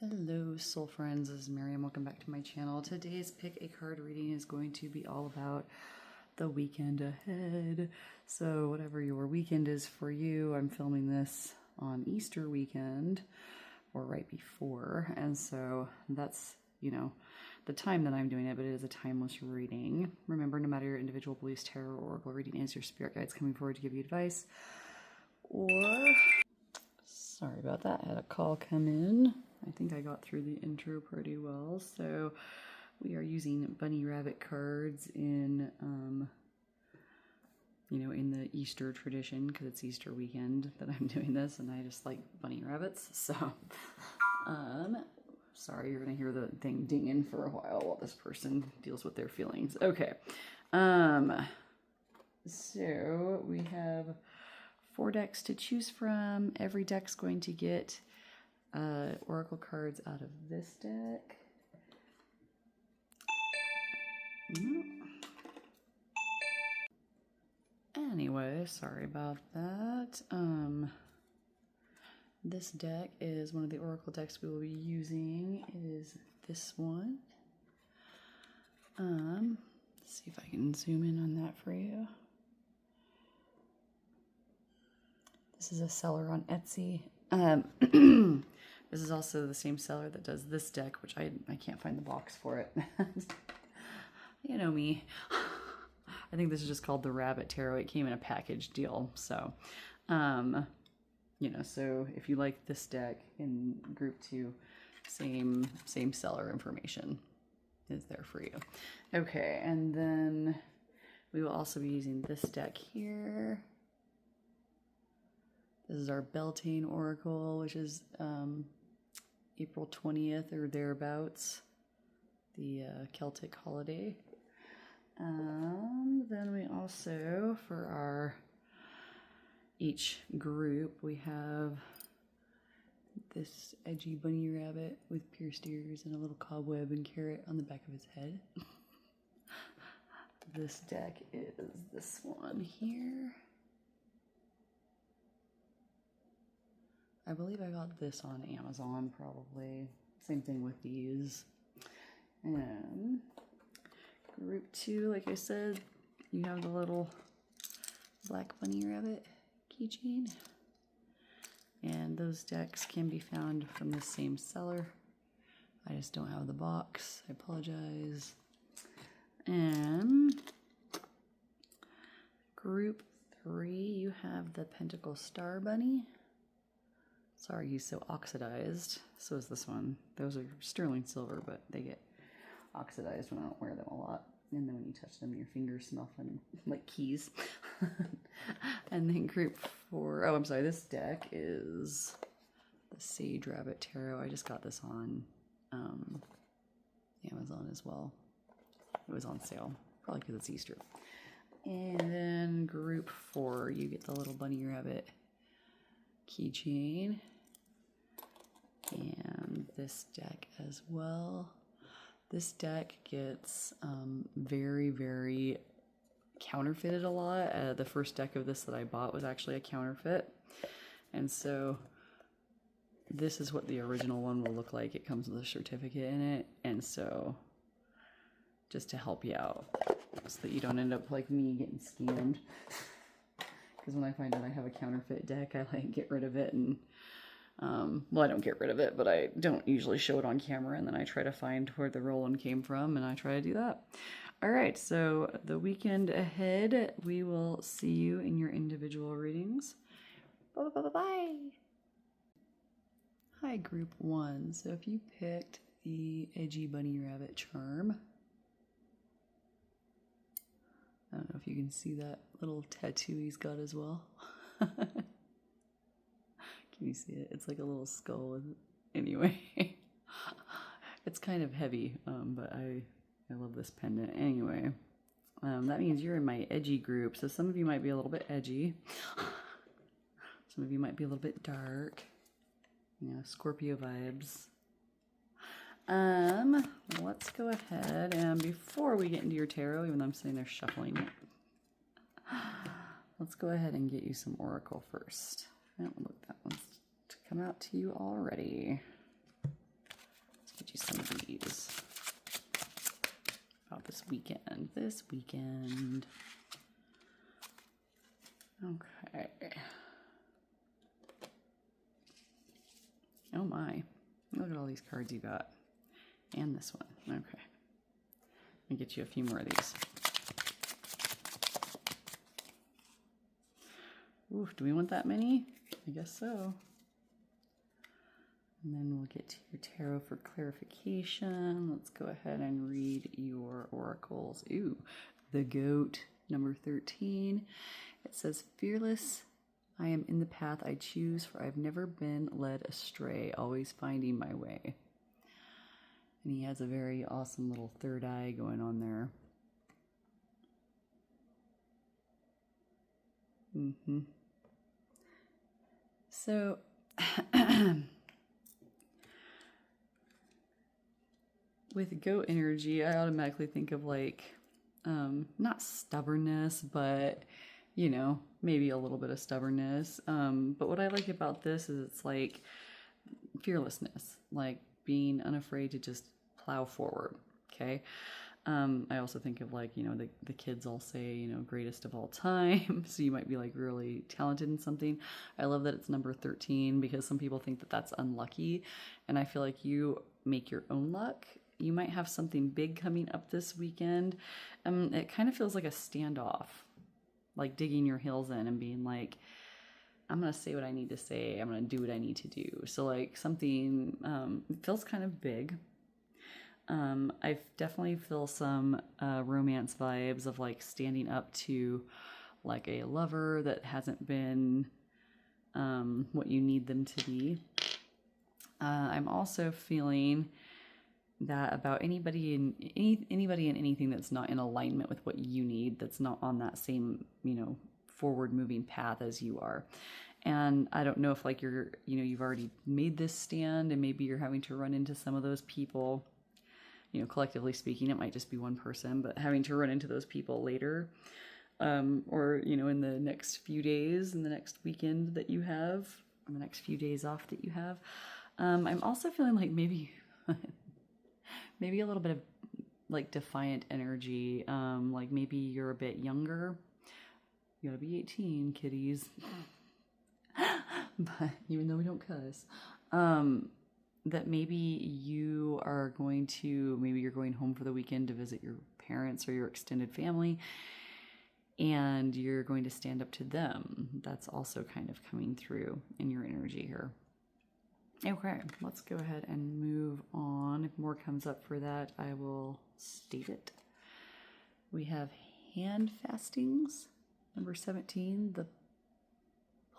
Hello soul friends, this is Miriam. Welcome back to my channel. Today's pick a card reading is going to be all about the weekend ahead. So whatever your weekend is for you, I'm filming this on Easter weekend or right before. And so that's, the time that I'm doing it, but it is a timeless reading. Remember, no matter your individual beliefs, tarot or oracle reading is your spirit guides coming forward to give you advice. Sorry about that, I had a call come in. I think I got through the intro pretty well. So we are using bunny rabbit cards in, in the Easter tradition, because it's Easter weekend that I'm doing this, and I just like bunny rabbits. So, sorry, you're gonna hear the thing dinging for a while this person deals with their feelings. Okay, so we have 4 decks to choose from. Every deck's going to get oracle cards out of this deck. Anyway, sorry about that. This deck is one of the oracle decks we will be using. It is this one. Let's see if I can zoom in on that for you. This is a seller on Etsy. This is also the same seller that does this deck, which I can't find the box for it. You know me. I think this is just called the Rabbit Tarot. It came in a package deal. So, so if you like this deck in group 2, same seller information is there for you. Okay, and then we will also be using this deck here. This is our Beltane Oracle, which is April 20th or thereabouts, the Celtic holiday. Then we also, for our each group, we have this edgy bunny rabbit with pierced ears and a little cobweb and carrot on the back of his head. This deck is this one here. I believe I got this on Amazon, probably. Same thing with these. And group 2, like I said, you have the little black bunny rabbit keychain. And those decks can be found from the same seller. I just don't have the box. I apologize. And group 3, you have the Pentacle Star Bunny. Sorry, he's so oxidized. So is this one. Those are sterling silver, but they get oxidized when I don't wear them a lot. And then when you touch them, your fingers smell fun, like keys. And then group 4, oh, I'm sorry, this deck is the Sage Rabbit Tarot. I just got this on Amazon as well. It was on sale, probably because it's Easter. And then group 4, you get the little bunny rabbit keychain, and this deck as well. This deck gets very, very counterfeited a lot. The first deck of this that I bought was actually a counterfeit, and so this is what the original one will look like. It comes with a certificate in it, and so just to help you out so that you don't end up like me getting scammed. Because when I find out I have a counterfeit deck, I like get rid of it, and well, I don't get rid of it, but I don't usually show it on camera, and then I try to find where the roll one came from, and I try to do that. All right, so the weekend ahead, we will see you in your individual readings. Bye. Hi, group 1. So if you picked the edgy bunny rabbit charm, I don't know if you can see that little tattoo he's got as well. Can you see it? It's like a little skull. Anyway, it's kind of heavy, but I love this pendant. Anyway, that means you're in my edgy group. So some of you might be a little bit edgy. Some of you might be a little bit dark. Scorpio vibes. Let's go ahead, and before we get into your tarot, even though I'm sitting there shuffling it, let's go ahead and get you some oracle first. Oh, look, that one's to come out to you already. this weekend. Okay. Oh my. Look at all these cards you got. And this one. Okay. Let me get you a few more of these. Ooh, do we want that many? I guess so. And then we'll get to your tarot for clarification. Let's go ahead and read your oracles. Ooh, the goat, number 13. It says, fearless, I am in the path I choose, for I've never been led astray, always finding my way. And he has a very awesome little third eye going on there. So, with goat energy, I automatically think of like, not stubbornness, but, you know, maybe a little bit of stubbornness. But what I like about this is it's like fearlessness, like being unafraid to just plow forward. Okay. I also think of like, you know, the kids all say, you know, greatest of all time. So you might be like really talented in something. I love that it's number 13 because some people think that that's unlucky. And I feel like you make your own luck. You might have something big coming up this weekend. It kind of feels like a standoff, like digging your heels in and being like, I'm going to say what I need to say. I'm going to do what I need to do. So like something, it feels kind of big. I definitely feel some romance vibes of like standing up to like a lover that hasn't been what you need them to be. I'm also feeling that about anybody and anything that's not in alignment with what you need, that's not on that same, you know, forward moving path as you are. And I don't know if like you're, you know, you've already made this stand and maybe you're having to run into some of those people, you know, collectively speaking, it might just be one person, but having to run into those people later, or, you know, in the next few days, in the next weekend that you have, or the next few days off that you have. I'm also feeling like maybe a little bit of like defiant energy. Like maybe you're a bit younger. You gotta be 18, kiddies. But even though we don't cuss, that maybe you're going home for the weekend to visit your parents or your extended family, and you're going to stand up to them. That's also kind of coming through in your energy here. Okay, let's go ahead and move on. If more comes up for that, I will state it. We have hand fastings, number 17. The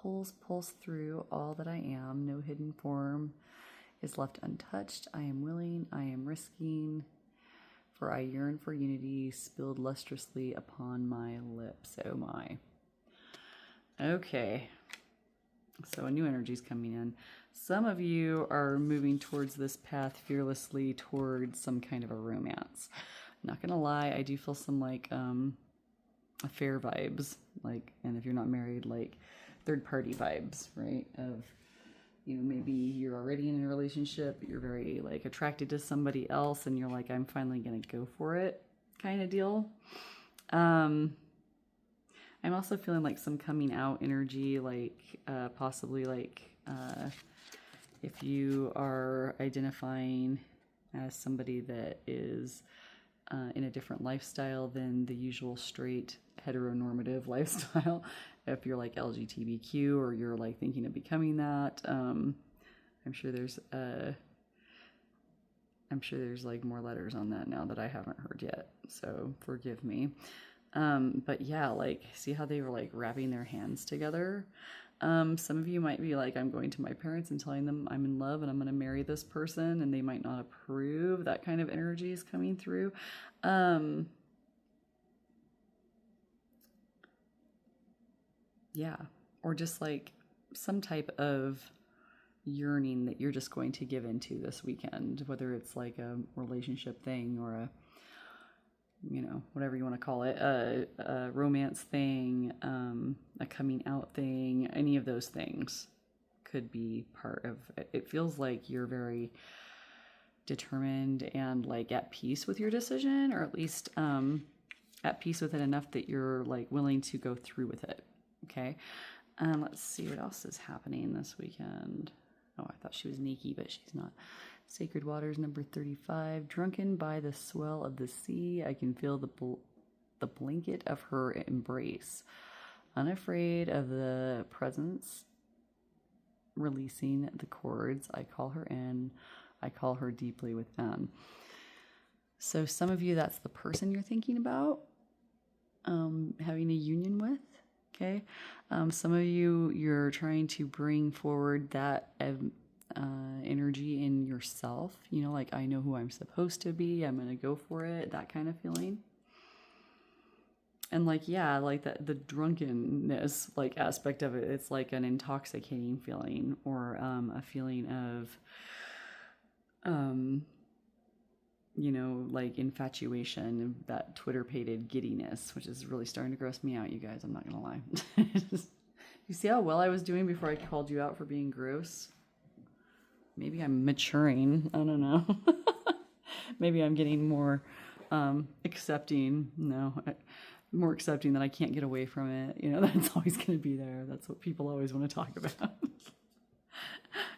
pulse through all that I am. No hidden form is left untouched. I am willing, I am risking, for I yearn for unity, spilled lustrously upon my lips. Oh my. Okay. So a new energy is coming in. Some of you are moving towards this path fearlessly towards some kind of a romance. Not gonna lie, I do feel some like affair vibes, like, and if you're not married, like third party vibes, right? Of, you know, maybe you're already in a relationship, you're very like attracted to somebody else, and you're like, I'm finally gonna go for it, kind of deal. I'm also feeling like some coming out energy, like possibly like if you are identifying as somebody that is in a different lifestyle than the usual straight heteronormative lifestyle, if you're like LGBTQ or you're like thinking of becoming that, I'm sure there's like more letters on that now that I haven't heard yet, so forgive me. But yeah, like, see how they were like wrapping their hands together? Some of you might be like, I'm going to my parents and telling them I'm in love and I'm going to marry this person, and they might not approve. That kind of energy is coming through. Yeah, or just like some type of yearning that you're just going to give into this weekend, whether it's like a relationship thing or a, you know, whatever you want to call it, a romance thing, a coming out thing, any of those things could be part of it. It feels like you're very determined and like at peace with your decision, or at least at peace with it enough that you're like willing to go through with it. Okay. Let's see what else is happening this weekend. Oh, I thought she was Nikki, but she's not. Sacred Waters, number 35. Drunken by the swell of the sea, I can feel the blanket of her embrace. Unafraid of the presence, releasing the cords, I call her in. I call her deeply within. So some of you, that's the person you're thinking about having a union with. Okay. Some of you, you're trying to bring forward that energy in yourself. You know, like, I know who I'm supposed to be. I'm going to go for it. That kind of feeling. And like, yeah, like that, the drunkenness, like, aspect of it, it's like an intoxicating feeling, or a feeling of, you know, like infatuation, that Twitter-pated giddiness, which is really starting to gross me out, you guys. I'm not going to lie. You see how well I was doing before I called you out for being gross? Maybe I'm maturing. I don't know. Maybe I'm getting more accepting. No, more accepting that I can't get away from it. You know, that's always going to be there. That's what people always want to talk about.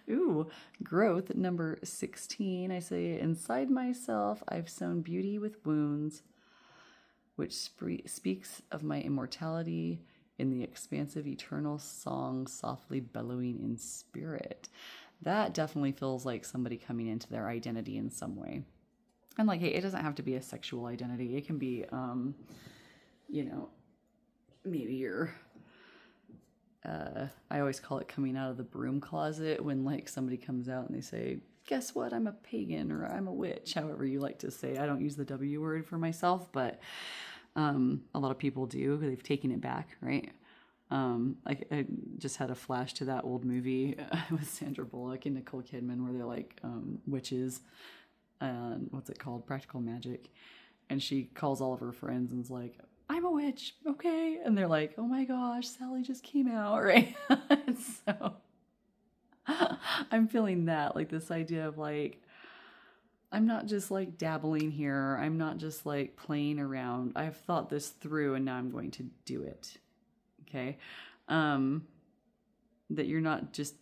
Ooh, growth, number 16. I say, inside myself, I've sown beauty with wounds, which speaks of my immortality in the expansive eternal song, softly bellowing in spirit. That definitely feels like somebody coming into their identity in some way. And like, hey, it doesn't have to be a sexual identity. It can be, you know, maybe you're, I always call it coming out of the broom closet, when like somebody comes out and they say, guess what? I'm a pagan, or I'm a witch, however you like to say. I don't use the W word for myself, but a lot of people do. They've taken it back, right? I just had a flash to that old movie with Sandra Bullock and Nicole Kidman, where they're like witches, and what's it called? Practical Magic. And she calls all of her friends and is like, I'm a witch, okay? And they're like, oh my gosh, Sally just came out, right? So I'm feeling that, like, this idea of like, I'm not just like dabbling here. I'm not just like playing around. I've thought this through and now I'm going to do it. Okay. That you're not just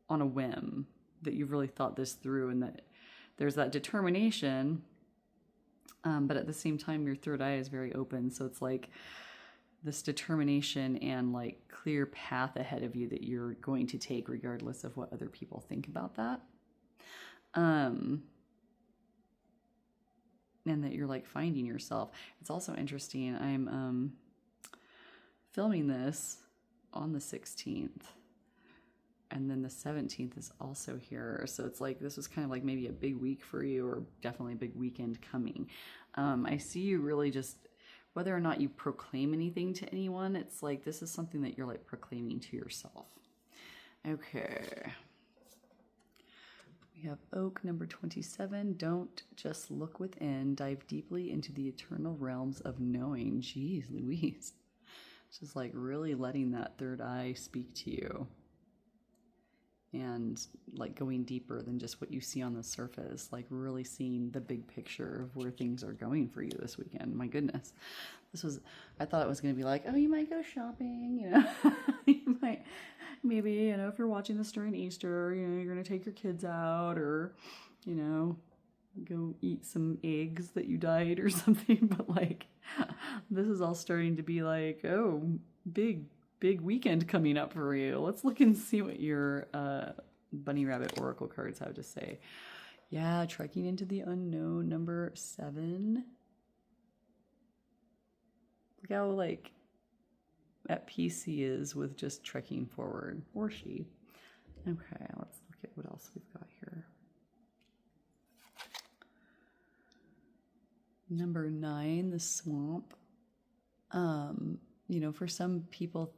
on a whim, that you've really thought this through, and that there's that determination. But at the same time, your third eye is very open. So it's like this determination and like clear path ahead of you that you're going to take regardless of what other people think about that. And that you're like finding yourself. It's also interesting. I'm filming this on the 16th. And then the 17th is also here. So it's like, this was kind of like maybe a big week for you, or definitely a big weekend coming. I see you really just, whether or not you proclaim anything to anyone, it's like, this is something that you're like proclaiming to yourself. Okay. We have Oak, number 27. Don't just look within. Dive deeply into the eternal realms of knowing. Jeez Louise. Just like really letting that third eye speak to you. And like going deeper than just what you see on the surface, like really seeing the big picture of where things are going for you this weekend. My goodness. I thought it was going to be like, oh, you might go shopping, you know, you might, maybe, you know, if you're watching this during Easter, you know, you're going to take your kids out, or, you know, go eat some eggs that you dyed or something. But like, this is all starting to be like, oh, big weekend coming up for you. Let's look and see what your Bunny Rabbit Oracle cards have to say. Yeah, trekking into the unknown, number 7. Look how like at peace he is with just trekking forward, or she. Okay, let's look at what else we've got here. Number 9, the swamp. You know, for some people,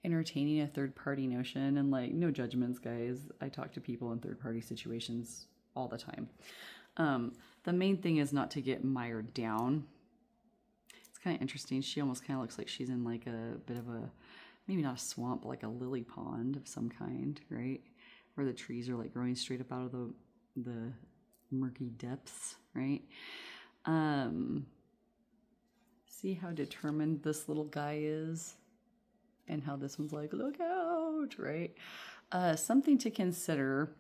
entertaining a third-party notion, and like, no judgments, guys. I talk to people in third-party situations all the time. The main thing is not to get mired down. It's kind of interesting. She almost kind of looks like she's in like a bit of a, maybe not a swamp, but like a lily pond of some kind, right? Where the trees are like growing straight up out of the murky depths, right? See how determined this little guy is? And how this one's like, look out, right? Something to consider,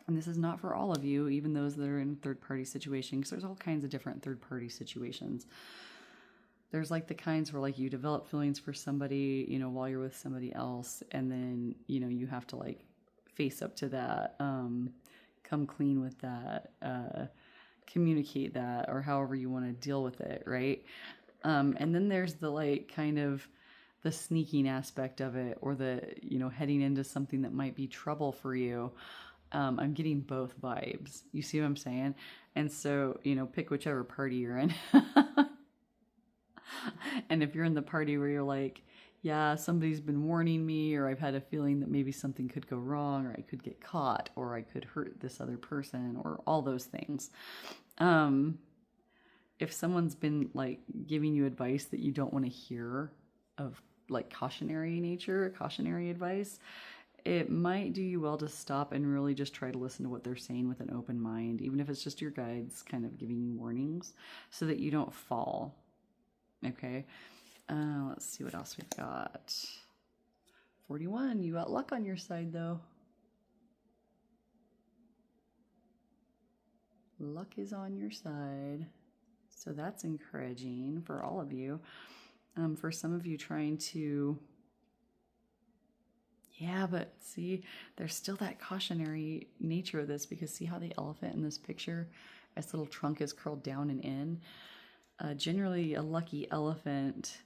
and this is not for all of you, even those that are in third-party situations, because there's all kinds of different third-party situations. There's like the kinds where like you develop feelings for somebody, you know, while you're with somebody else, and then, you know, you have to like face up to that, come clean with that, communicate that, or however you want to deal with it, right? And then there's the like kind of the sneaking aspect of it, or the, you know, heading into something that might be trouble for you. I'm getting both vibes. You see what I'm saying? And so, you know, pick whichever party you're in. And if you're in the party where you're like, yeah, somebody's been warning me, or I've had a feeling that maybe something could go wrong, or I could get caught, or I could hurt this other person, or all those things. If someone's been like giving you advice that you don't want to hear, of like cautionary nature, cautionary advice, it might do you well to stop and really just try to listen to what they're saying with an open mind, even if it's just your guides kind of giving you warnings, so that you don't fall. Okay, let's see what else we've got. 41, you got luck on your side though. Luck is on your side. So that's encouraging for all of you. For some of you trying to, yeah, but see, there's still that cautionary nature of this, because see how the elephant in this picture, its little trunk is curled down and in? Generally, a lucky elephant,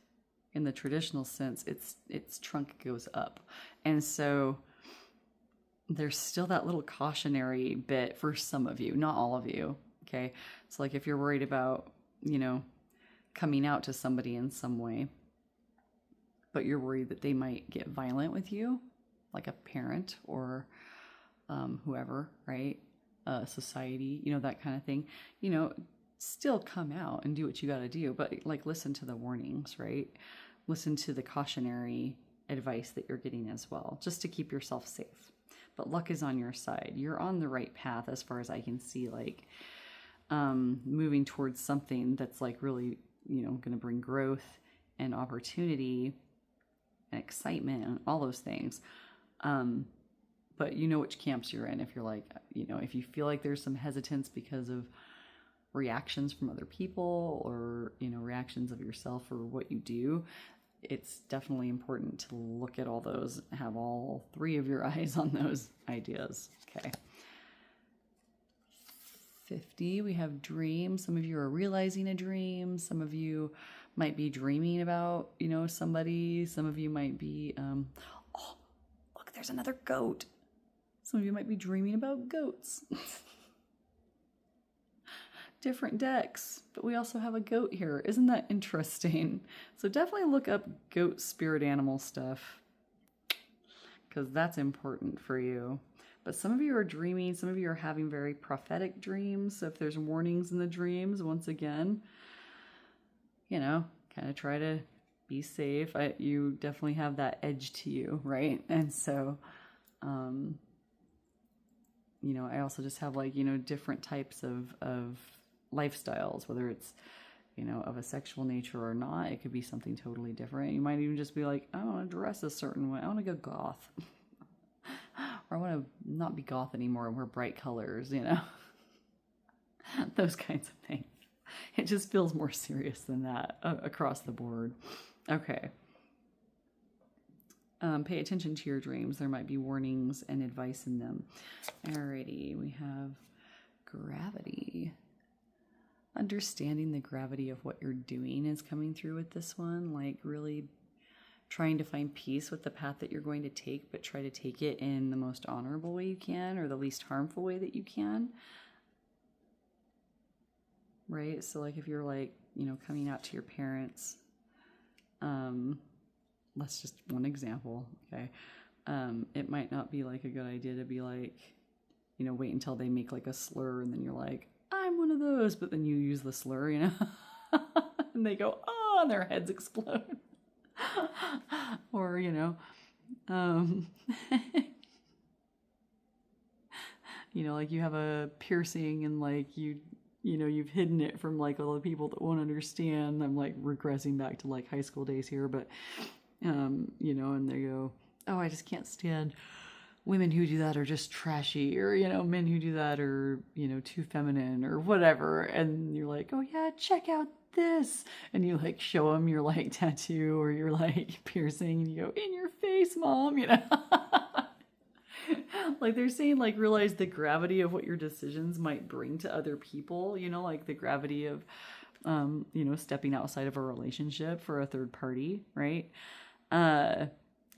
in the traditional sense, its trunk goes up. And so there's still that little cautionary bit for some of you, not all of you, okay? So like if you're worried about, you know, coming out to somebody in some way, but you're worried that they might get violent with you, like a parent or whoever, right? Society, you know, that kind of thing, you know, still come out and do what you got to do, but like listen to the warnings, right? Listen to the cautionary advice that you're getting as well, just to keep yourself safe. But luck is on your side. You're on the right path as far as I can see, like moving towards something that's like really, you know, going to bring growth and opportunity and excitement and all those things. But you know which camps you're in. If you're like, you know, if you feel like there's some hesitance because of reactions from other people, or, you know, reactions of yourself or what you do, it's definitely important to look at all those, have all three of your eyes on those ideas. Okay. 50, we have dreams. Some of you are realizing a dream. Some of you might be dreaming about, you know, somebody. Some of you might be, oh, look, there's another goat. Some of you might be dreaming about goats. Different decks, but we also have a goat here. Isn't that interesting? So definitely look up goat spirit animal stuff, because that's important for you. But some of you are dreaming, some of you are having very prophetic dreams. So if there's warnings in the dreams, once again, you know, kind of try to be safe. You definitely have that edge to you, right? And so, you know, I also just have like, you know, different types of lifestyles, whether it's, you know, of a sexual nature or not. It could be something totally different. You might even just be like, I want to dress a certain way. I want to go goth. Or I want to not be goth anymore and wear bright colors, you know. Those kinds of things. It just feels more serious than that across the board. Okay. Pay attention to your dreams. There might be warnings and advice in them. Alrighty, we have gravity. Understanding the gravity of what you're doing is coming through with this one. Like really trying to find peace with the path that you're going to take, but try to take it in the most honorable way you can, or the least harmful way that you can. Right? So like if you're like, you know, coming out to your parents, that's just one example, okay? It might not be like a good idea to be like, you know, wait until they make like a slur and then you're like, I'm one of those, but then you use the slur, you know, and they go, oh, and their heads explode. Or, you know, you know, like you have a piercing and like you you know, you've hidden it from like all the people that won't understand. I'm like regressing back to like high school days here, but, you know, and they go, oh, I just can't stand women who do that are just trashy, or, you know, men who do that are, you know, too feminine or whatever. And you're like, oh yeah, check out this. And you like show them your like tattoo or your like piercing, and you go, in your face, mom, you know. Like they're saying, like, realize the gravity of what your decisions might bring to other people, you know, like the gravity of, you know, stepping outside of a relationship for a third party, right? And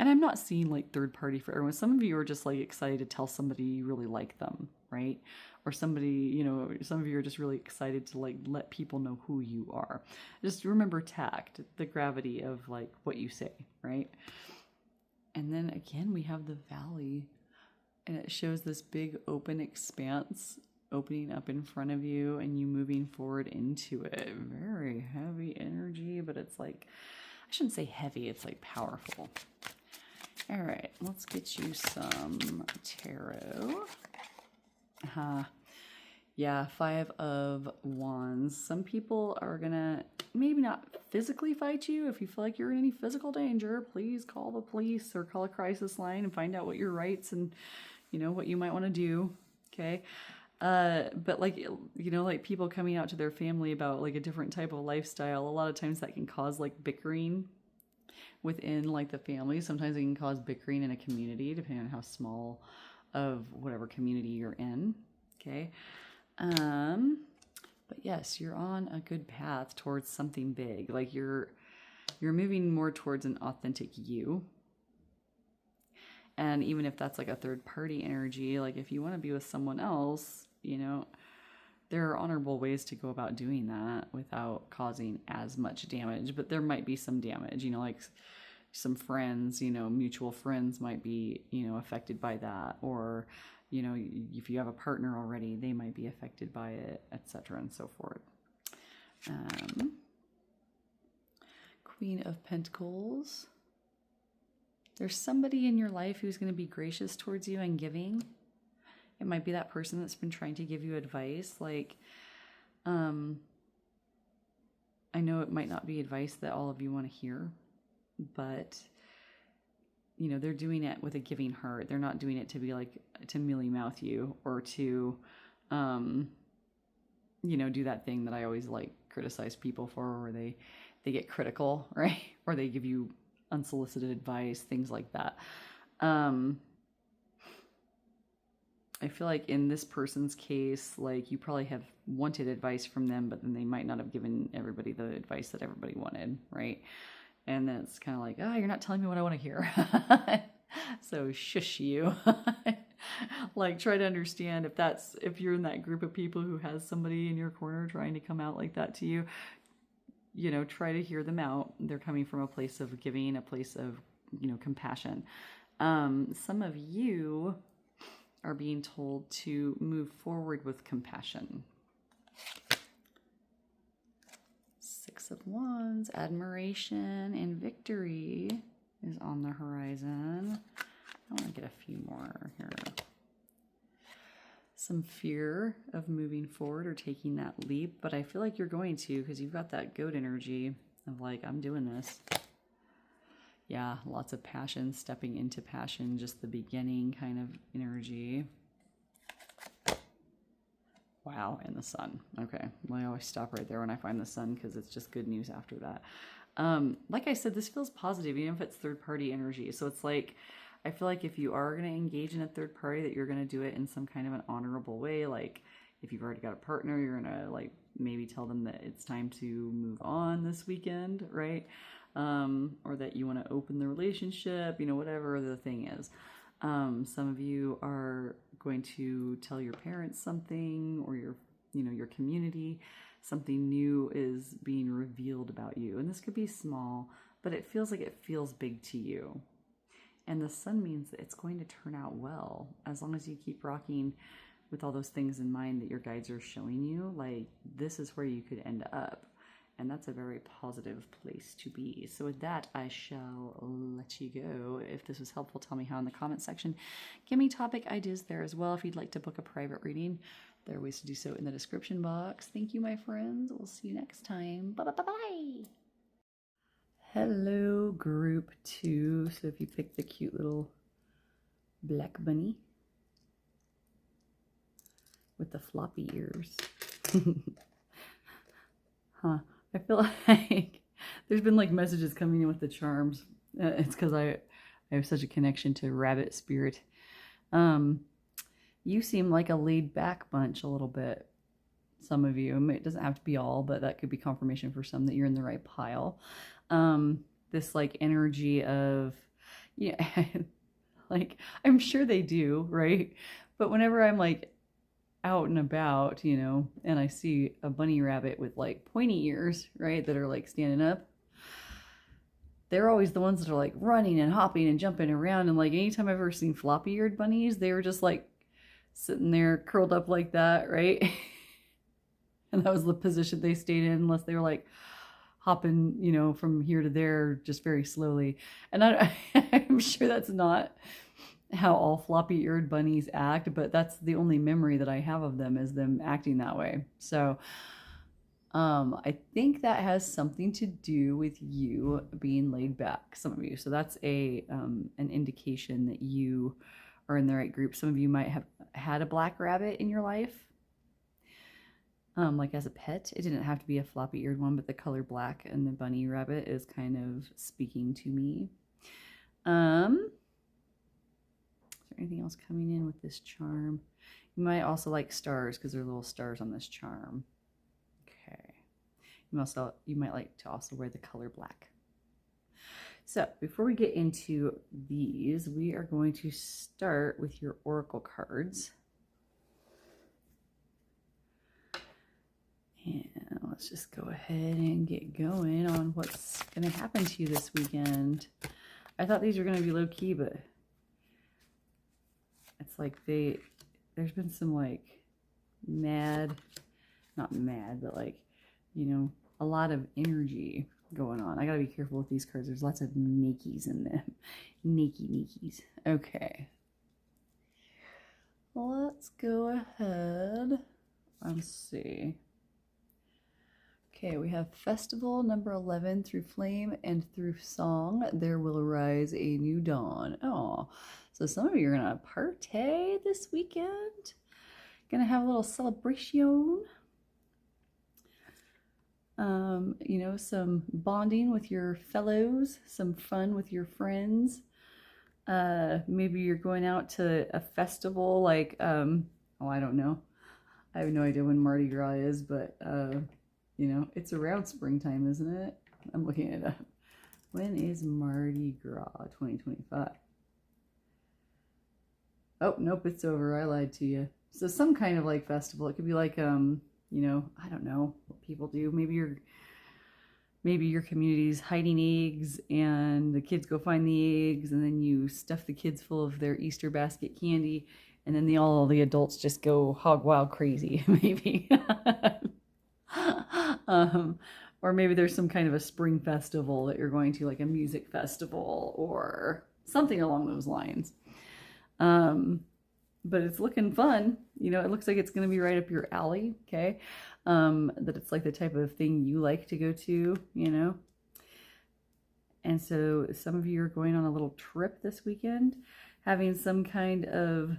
I'm not seeing like third party for everyone. Some of you are just like excited to tell somebody you really like them, right? Or somebody, you know, some of you are just really excited to like let people know who you are. Just remember tact, the gravity of like what you say, right? And then again, we have the valley, and it shows this big open expanse opening up in front of you and you moving forward into it. Very heavy energy, but it's like, I shouldn't say heavy, it's like powerful. All right, let's get you some tarot. Yeah, 5 of Wands. Some people are gonna maybe not physically fight you. If you feel like you're in any physical danger, please call the police or call a crisis line and find out what your rights and, you know, what you might want to do. Okay. But like, you know, like people coming out to their family about like a different type of lifestyle, a lot of times that can cause like bickering within like the family. Sometimes it can cause bickering in a community, depending on how small of whatever community you're in. Okay. But yes, you're on a good path towards something big. Like you're moving more towards an authentic you. And even if that's like a third party energy, like if you want to be with someone else, you know, there are honorable ways to go about doing that without causing as much damage. But there might be some damage, you know, like some friends, you know, mutual friends might be, you know, affected by that. Or, you know, if you have a partner already, they might be affected by it, etc. and so forth. Queen of Pentacles. There's somebody in your life who's going to be gracious towards you and giving. It might be that person that's been trying to give you advice. Like, I know it might not be advice that all of you want to hear, but, you know, they're doing it with a giving heart. They're not doing it to be like, to mealy mouth you or to, you know, do that thing that I always like criticize people for, where they get critical, right? Or they give you unsolicited advice, things like that. I feel like in this person's case, like you probably have wanted advice from them, but then they might not have given everybody the advice that everybody wanted, right? And then it's kind of like, oh, you're not telling me what I want to hear. So shush you. Like try to understand if you're in that group of people who has somebody in your corner trying to come out like that to you, you know, try to hear them out. They're coming from a place of giving, a place of, you know, compassion. Some of you are being told to move forward with compassion. 6 of Wands, admiration and victory is on the horizon. I want to get a few more here. Some fear of moving forward or taking that leap, but I feel like you're going to, because you've got that goat energy of like, I'm doing this. Yeah, lots of passion, stepping into passion, just the beginning kind of energy. Wow, and the sun. Okay, well, I always stop right there when I find the sun because it's just good news after that. Like I said, this feels positive, even if it's third-party energy. So it's like, I feel like if you are going to engage in a third party, that you're going to do it in some kind of an honorable way. Like if you've already got a partner, you're going to like maybe tell them that it's time to move on this weekend, right? Or that you want to open the relationship, you know, whatever the thing is. Some of you are going to tell your parents something, or your, you know, your community, something new is being revealed about you. And this could be small, but it feels like it feels big to you. And the sun means that it's going to turn out well, as long as you keep rocking with all those things in mind that your guides are showing you. Like, this is where you could end up. And that's a very positive place to be. So with that, I shall let you go. If this was helpful, tell me how in the comment section. Give me topic ideas there as well. If you'd like to book a private reading, there are ways to do so in the description box. Thank you, my friends. We'll see you next time. Bye-bye-bye-bye. Hello, group 2. So if you pick the cute little black bunny with the floppy ears. Huh. I feel like there's been like messages coming in with the charms. It's because I have such a connection to rabbit spirit. You seem like a laid back bunch a little bit. Some of you. It doesn't have to be all, but that could be confirmation for some that you're in the right pile. This like energy of, yeah, like I'm sure they do, right? But whenever I'm like out and about, you know, and I see a bunny rabbit with like pointy ears, right, that are like standing up, they're always the ones that are like running and hopping and jumping around. And like anytime I've ever seen floppy eared bunnies, they were just like sitting there curled up like that, right? And that was the position they stayed in, unless they were like hopping, you know, from here to there just very slowly. And I'm sure that's not how all floppy-eared bunnies act, but that's the only memory that I have of them, is them acting that way. So I think that has something to do with you being laid back, some of you. So that's an indication that you are in the right group. Some of you might have had a black rabbit in your life, like as a pet. It didn't have to be a floppy-eared one, but the color black and the bunny rabbit is kind of speaking to me. Anything else coming in with this charm? You might also like stars because there are little stars on this charm. Okay. You might like to also wear the color black. So before we get into these, we are going to start with your oracle cards. And let's just go ahead and get going on what's going to happen to you this weekend. I thought these were going to be low key, but it's like there's been some like not mad, but like, you know, a lot of energy going on. I gotta be careful with these cards. There's lots of Nikes in them. Nikes. Okay. Let's go ahead and see. Okay, we have Festival number 11, through flame and through song, there will arise a new dawn. Oh, so some of you are gonna partay this weekend. Gonna have a little celebration. You know, some bonding with your fellows, some fun with your friends. Maybe you're going out to a festival like, oh, I don't know. I have no idea when Mardi Gras is, but, you know, it's around springtime, isn't it? I'm looking it up. When is Mardi Gras 2025? Oh, nope, it's over. I lied to you. So some kind of like festival. It could be like, you know, I don't know what people do. Maybe your community's hiding eggs and the kids go find the eggs, and then you stuff the kids full of their Easter basket candy, and then all the adults just go hog wild crazy, maybe. Or maybe there's some kind of a spring festival that you're going to, like a music festival or something along those lines. But it's looking fun. You know, it looks like it's going to be right up your alley. Okay. That it's like the type of thing you like to go to, you know. And so some of you are going on a little trip this weekend, having some kind of,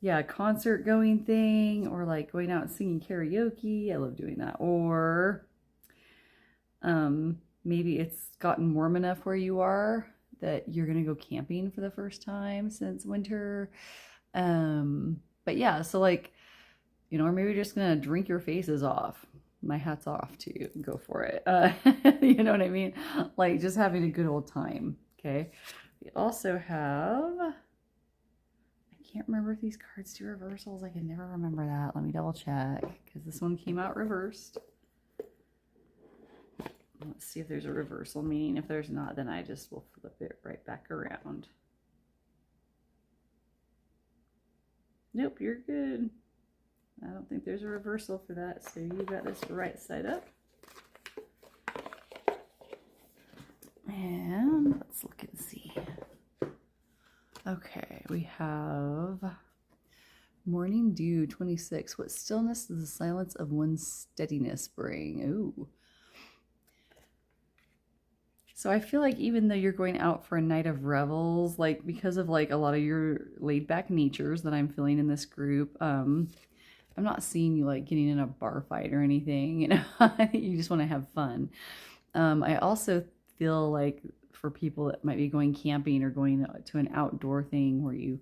yeah, concert going thing, or like going out and singing karaoke. I love doing that. Or maybe it's gotten warm enough where you are that you're going to go camping for the first time since winter. But yeah, so like, you know, or maybe you're just going to drink your faces off. My hat's off to you. Go for it. You know what I mean? Like just having a good old time. Okay. We also have, I can't remember if these cards do reversals. I can never remember that. Let me double check because this one came out reversed. Let's see if there's a reversal, meaning if there's not, then I just will flip it right back around. Nope, you're good. I don't think there's a reversal for that, so you got this right side up. And let's look and see. Okay, we have Morning Dew 26. What stillness does the silence of one's steadiness bring? Ooh. So I feel like even though you're going out for a night of revels, like because of like a lot of your laid back natures that I'm feeling in this group, I'm not seeing you like getting in a bar fight or anything, you know. I think you just want to have fun. I also feel like for people that might be going camping or going to an outdoor thing where you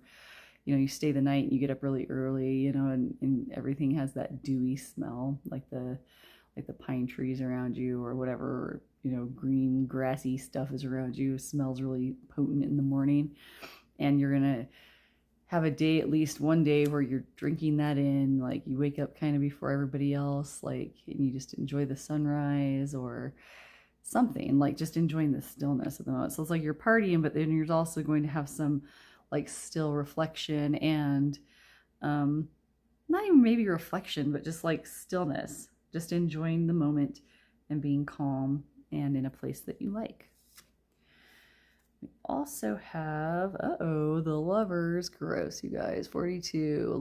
stay the night and you get up really early, you know, and everything has that dewy smell, like the pine trees around you or whatever, you know, green grassy stuff is around you. It smells really potent in the morning. And you're going to have a day, at least one day, where you're drinking that in, like you wake up kind of before everybody else, like, and you just enjoy the sunrise or something, like just enjoying the stillness of the moment. So it's like you're partying, but then you're also going to have some like still reflection and not even maybe reflection, but just like stillness, just enjoying the moment and being calm and in a place that you like. We also have, the Lovers. Gross, you guys. 42.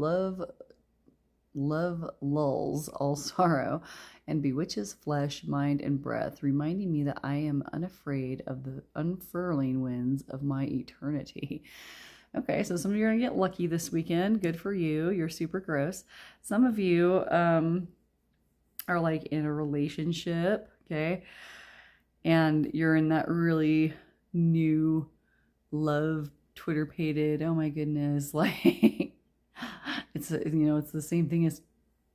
Love lulls all sorrow and bewitches flesh, mind, and breath, reminding me that I am unafraid of the unfurling winds of my eternity. Okay, so some of you are going to get lucky this weekend. Good for you. You're super gross. Some of you are like in a relationship, okay? And you're in that really new love Twitter-pated, oh my goodness, like it's the same thing as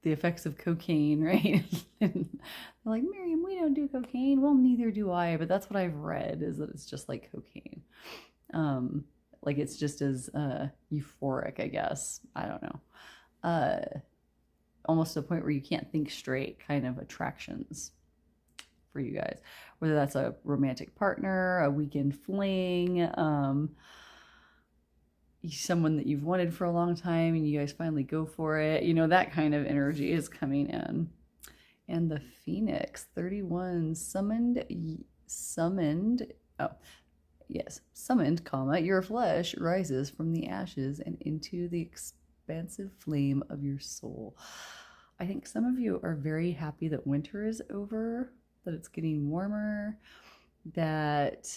the effects of cocaine, right? And they're like, Miriam, we don't do cocaine. Well, neither do I, but that's what I've read, is that it's just like cocaine. Like it's just as euphoric, I guess. I don't know. Almost to the point where you can't think straight kind of attractions for you guys. Whether that's a romantic partner, a weekend fling, someone that you've wanted for a long time and you guys finally go for it. You know, that kind of energy is coming in. And the Phoenix, 31, summoned, comma, your flesh rises from the ashes and into the expansive flame of your soul. I think some of you are very happy that winter is over, that it's getting warmer, that,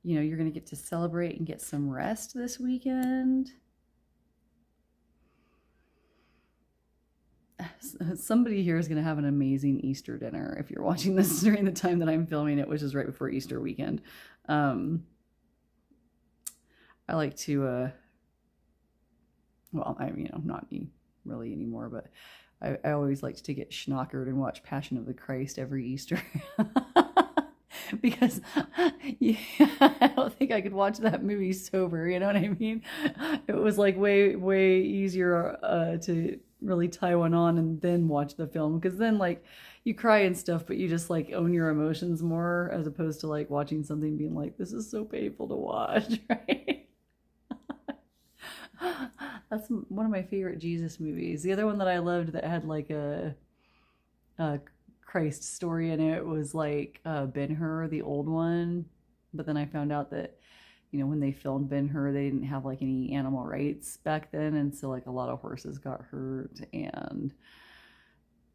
you're going to get to celebrate and get some rest this weekend. Somebody here is going to have an amazing Easter dinner if you're watching this during the time that I'm filming it, which is right before Easter weekend. I like to, not really anymore, but I always liked to get schnockered and watch Passion of the Christ every Easter. Because I don't think I could watch that movie sober, you know what I mean? It was like way, way easier to really tie one on and then watch the film, because then like you cry and stuff, but you just like own your emotions more, as opposed to like watching something being like, this is so painful to watch, right? That's one of my favorite Jesus movies. The other one that I loved that had like a Christ story in it was like Ben-Hur, the old one. But then I found out that, when they filmed Ben-Hur, they didn't have like any animal rights back then, and so like a lot of horses got hurt, and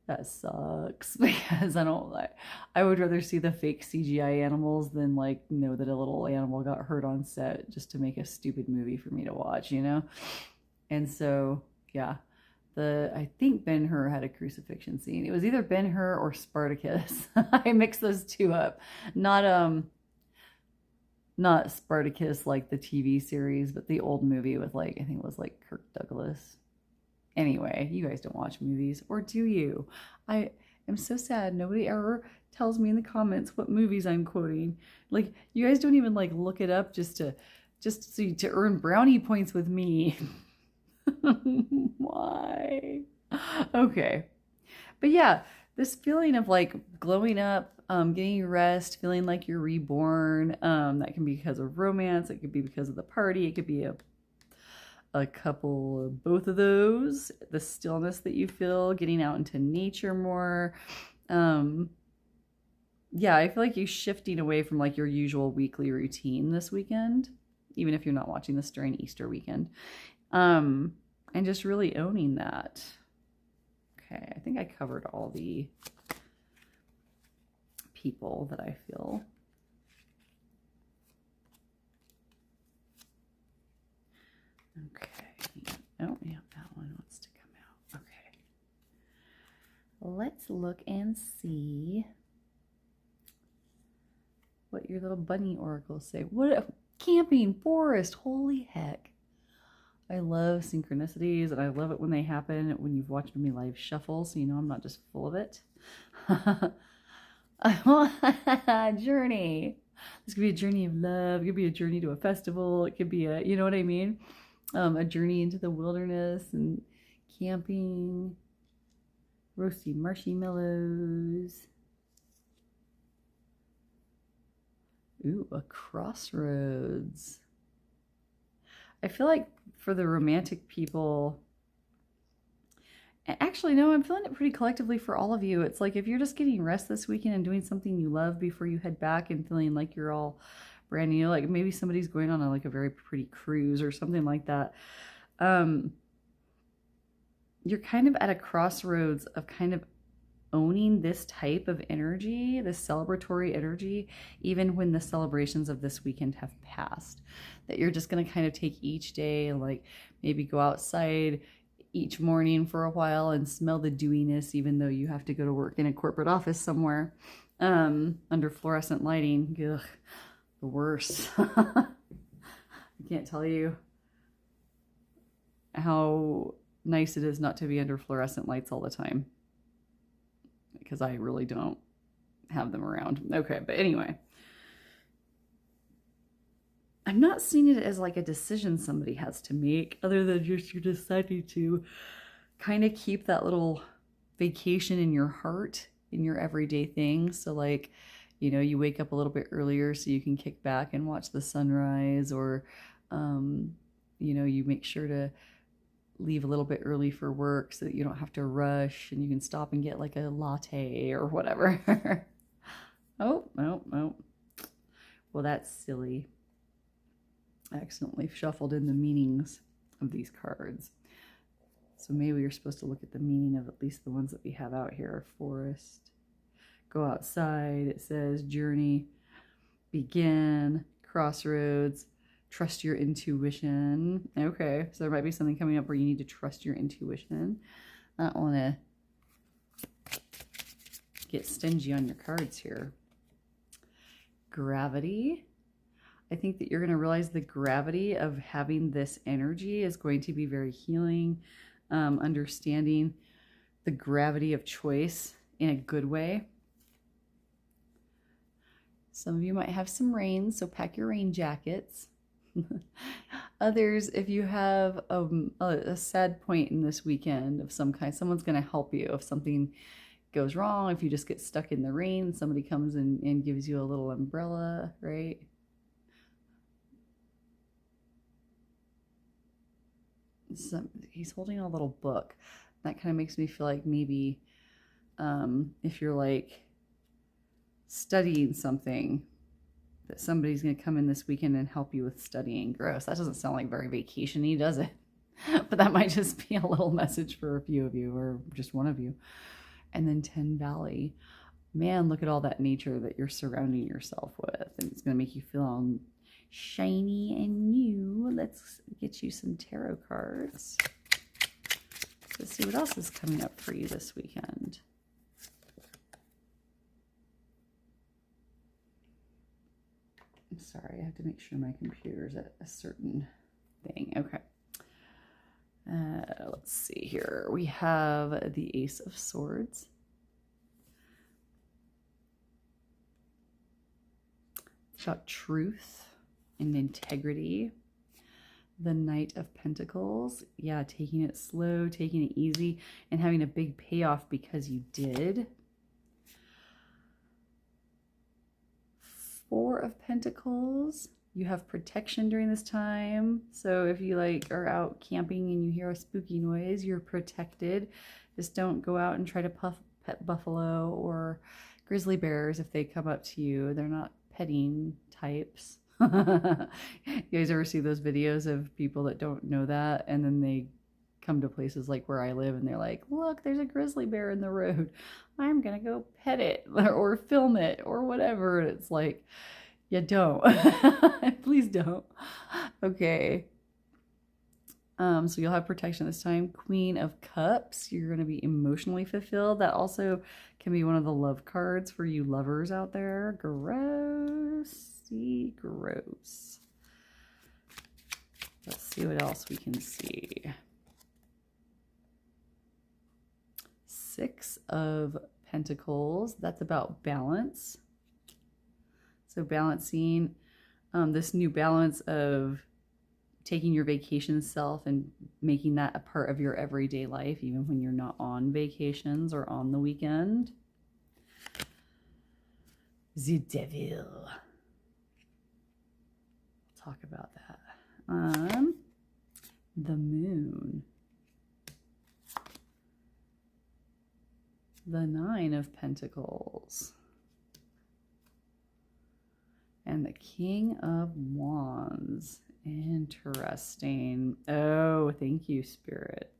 that sucks because I would rather see the fake CGI animals than like know that a little animal got hurt on set just to make a stupid movie for me to watch, And so, yeah. I think Ben-Hur had a crucifixion scene. It was either Ben-Hur or Spartacus. I mixed those two up. Not Spartacus like the TV series, but the old movie with like, I think it was like Kirk Douglas. Anyway, you guys don't watch movies, or do you? I am so sad nobody ever tells me in the comments what movies I'm quoting. Like, you guys don't even like look it up just to earn brownie points with me. Why? Okay. But yeah, this feeling of like glowing up, getting rest, feeling like you're reborn, that can be because of romance, it could be because of the party, it could be a couple of both of those, the stillness that you feel, getting out into nature more, yeah, I feel like you're shifting away from like your usual weekly routine this weekend, even if you're not watching this during Easter weekend. Um, and just really owning that. Okay, I think I covered all the people that I feel. Okay. Oh, yeah, that one wants to come out. Okay. Let's look and see what your little bunny oracles say. What a camping forest, holy heck. I love synchronicities, and I love it when they happen when you've watched me live shuffle, so you know I'm not just full of it. Journey. This could be a journey of love. It could be a journey to a festival. It could be a, you know what I mean? A journey into the wilderness and camping, roasting marshmallows. Ooh, a crossroads. I feel like for the romantic people, actually, no, I'm feeling it pretty collectively for all of you. It's like if you're just getting rest this weekend and doing something you love before you head back and feeling like you're all brand new, like maybe somebody's going on like a very pretty cruise or something like that. You're kind of at a crossroads of kind of owning this type of energy, this celebratory energy, even when the celebrations of this weekend have passed. That you're just going to kind of take each day and like maybe go outside each morning for a while and smell the dewiness, even though you have to go to work in a corporate office somewhere under fluorescent lighting. Ugh, the worst. I can't tell you how nice it is not to be under fluorescent lights all the time, because I really don't have them around. Okay, but anyway, I'm not seeing it as like a decision somebody has to make, other than just you're deciding to kind of keep that little vacation in your heart in your everyday things. So like, you know, you wake up a little bit earlier so you can kick back and watch the sunrise, or you know, you make sure to leave a little bit early for work so that you don't have to rush and you can stop and get like a latte or whatever. Oh. Well, that's silly. I accidentally shuffled in the meanings of these cards. So maybe you're supposed to look at the meaning of at least the ones that we have out here. Forest, go outside, it says journey, begin, crossroads, trust your intuition. Okay, so there might be something coming up where you need to trust your intuition. I don't want to get stingy on your cards here. Gravity. I think that you're going to realize the gravity of having this energy is going to be very healing. Understanding the gravity of choice in a good way. Some of you might have some rain, so pack your rain jackets. Others, if you have a sad point in this weekend of some kind, someone's going to help you. If something goes wrong, if you just get stuck in the rain, somebody comes in and gives you a little umbrella, right? He's holding a little book. That kind of makes me feel like maybe if you're like studying something, that somebody's going to come in this weekend and help you with studying. Gross. That doesn't sound like very vacation-y, does it? But that might just be a little message for a few of you, or just one of you. And then 10 Valley. Man, look at all that nature that you're surrounding yourself with. And it's going to make you feel shiny and new. Let's get you some tarot cards. Let's see what else is coming up for you this weekend. I'm sorry, I have to make sure my computer's at a certain thing. Okay. Let's see here. We have the Ace of Swords. It's got truth and integrity. The Knight of Pentacles. Yeah, taking it slow, taking it easy, and having a big payoff because you did. Four of Pentacles. You have protection during this time. So if you like are out camping and you hear a spooky noise, you're protected. Just don't go out and try to pet buffalo or Grizzly bears, if they come up to you, they're not petting types. You guys ever see those videos of people that don't know that, and then they come to places like where I live and they're like, look, there's a grizzly bear in the road. I'm gonna go pet it or film it or whatever. And it's like, you don't. Please don't. Okay. So you'll have protection this time. Queen of Cups, you're going to be emotionally fulfilled. That also can be one of the love cards for you lovers out there. Grossy gross. Let's see what else we can see. Six of Pentacles, that's about balance. So balancing this new balance of taking your vacation self and making that a part of your everyday life, even when you're not on vacations or on the weekend. The Devil. Talk about that. The Moon. The Nine of Pentacles. And the King of Wands. Interesting. Oh, thank you, Spirit.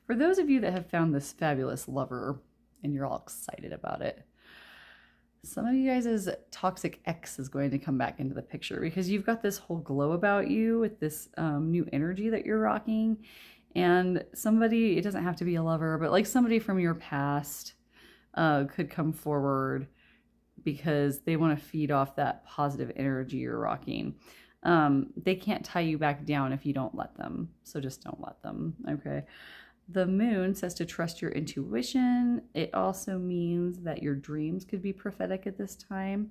For those of you that have found this fabulous lover and you're all excited about it, some of you guys' toxic ex is going to come back into the picture because you've got this whole glow about you with this new energy that you're rocking. And somebody, it doesn't have to be a lover, but like somebody from your past could come forward because they want to feed off that positive energy you're rocking. They can't tie you back down if you don't let them. So just don't let them. Okay. The Moon says to trust your intuition. It also means that your dreams could be prophetic at this time.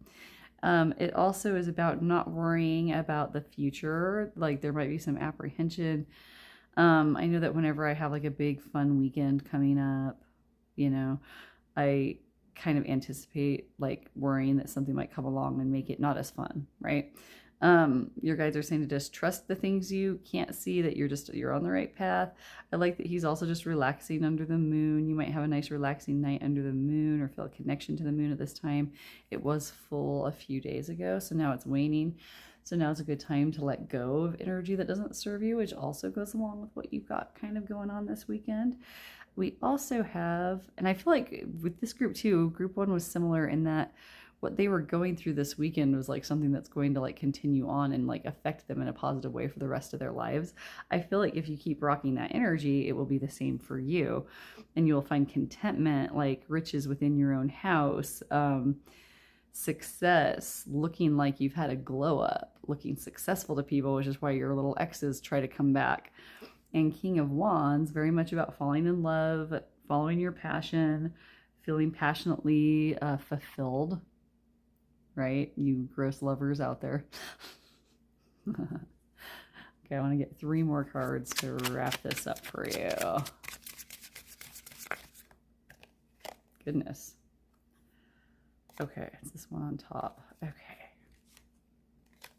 It also is about not worrying about the future. Like there might be some apprehension. I know that whenever I have like a big fun weekend coming up, you know, I kind of anticipate like worrying that something might come along and make it not as fun, right? Your guides are saying to just trust the things you can't see, that you're on the right path. I like that he's also just relaxing under the moon. You might have a nice relaxing night under the moon or feel a connection to the moon at this time. It was full a few days ago, so now it's waning. So now it's a good time to let go of energy that doesn't serve you, which also goes along with what you've got kind of going on this weekend. We also have, and I feel like with this group too, group one was similar in that what they were going through this weekend was like something that's going to like continue on and like affect them in a positive way for the rest of their lives. I feel like if you keep rocking that energy, it will be the same for you, and you'll find contentment, like riches within your own house, success, looking like you've had a glow up, looking successful to people, which is why your little exes try to come back. And King of Wands, very much about falling in love, following your passion, feeling passionately fulfilled, right? You gross lovers out there. Okay, I want to get 3 more cards to wrap this up for you. Goodness. Okay, it's this one on top. Okay.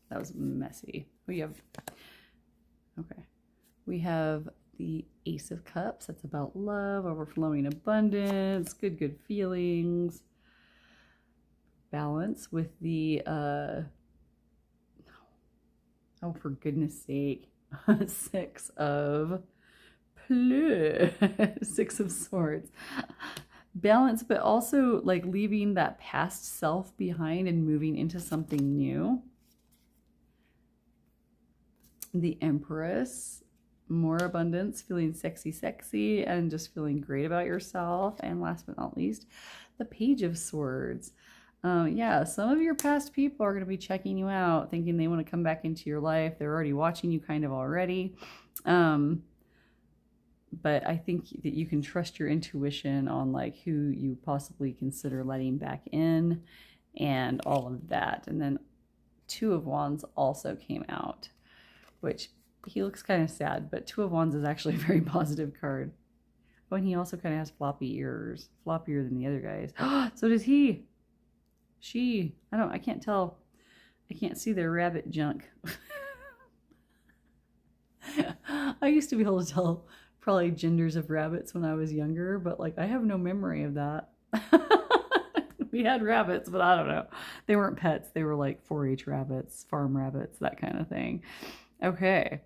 That was messy. We have the Ace of Cups. That's about love, overflowing abundance, good feelings. Balance with the, oh, for goodness sake, 6 of Swords. Balance, but also like leaving that past self behind and moving into something new. The Empress, more abundance, feeling sexy, and just feeling great about yourself. And last but not least, the Page of Swords. Yeah, some of your past people are going to be checking you out, thinking they want to come back into your life. They're already watching you kind of already. But I think that you can trust your intuition on like who you possibly consider letting back in and all of that. And then 2 of Wands also came out, which he looks kind of sad, but 2 of Wands is actually a very positive card. Oh, and he also kind of has floppy ears, floppier than the other guys. So does he. She, I can't tell. I can't see their rabbit junk. I used to be able to tell probably genders of rabbits when I was younger, but like I have no memory of that. We had rabbits, but I don't know. They weren't pets. They were like 4-H rabbits, farm rabbits, that kind of thing. Okay.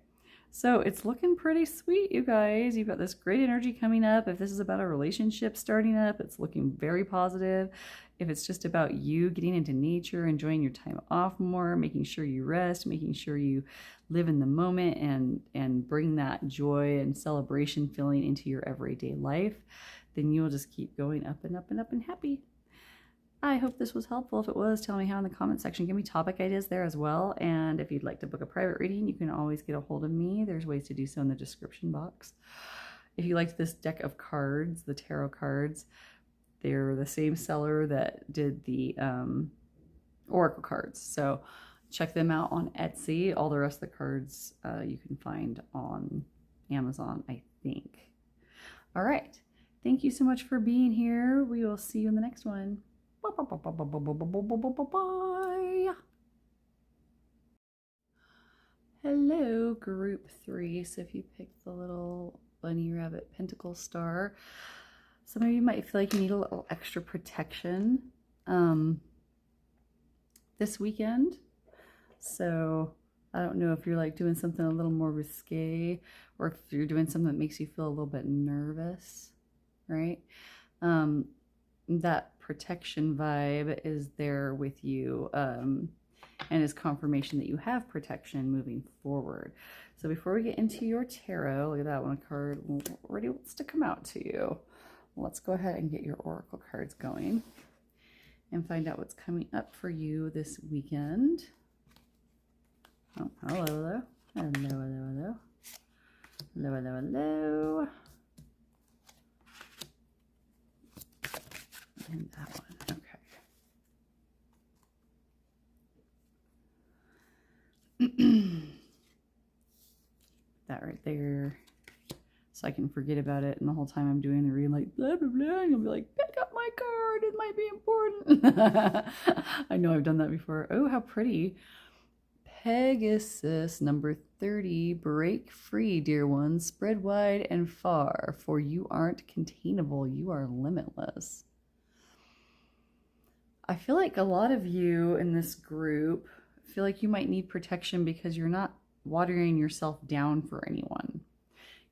So it's looking pretty sweet, you guys. You've got this great energy coming up. If this is about a relationship starting up, it's looking very positive. If it's just about you getting into nature, enjoying your time off more, making sure you rest, making sure you live in the moment and bring that joy and celebration feeling into your everyday life, then you'll just keep going up and up and up and happy. I hope this was helpful. If it was, tell me how in the comment section. Give me topic ideas there as well. And if you'd like to book a private reading, you can always get a hold of me. There's ways to do so in the description box. If you liked this deck of cards, the tarot cards, they're the same seller that did the oracle cards. So check them out on Etsy. All the rest of the cards you can find on Amazon, I think. All right. Thank you so much for being here. We will see you in the next one. Bye. Hello, group 3. So if you picked the little bunny rabbit pentacle star, some of you might feel like you need a little extra protection this weekend. So I don't know if you're like doing something a little more risque or if you're doing something that makes you feel a little bit nervous, right? That protection vibe is there with you and is confirmation that you have protection moving forward. So before we get into your tarot, look at that one card already wants to come out to you. Let's go ahead and get your oracle cards going and find out what's coming up for you this weekend. Oh, hello, hello. Hello, hello, hello. Hello, hello, hello. And that one. Okay. That right there. So I can forget about it, and the whole time I'm doing the read, like blah blah blah, and you'll be like, pick up my card, it might be important. I know I've done that before. Oh, how pretty. Pegasus number 30. Break free, dear ones, spread wide and far, for you aren't containable, you are limitless. I feel like a lot of you in this group feel like you might need protection because you're not watering yourself down for anyone.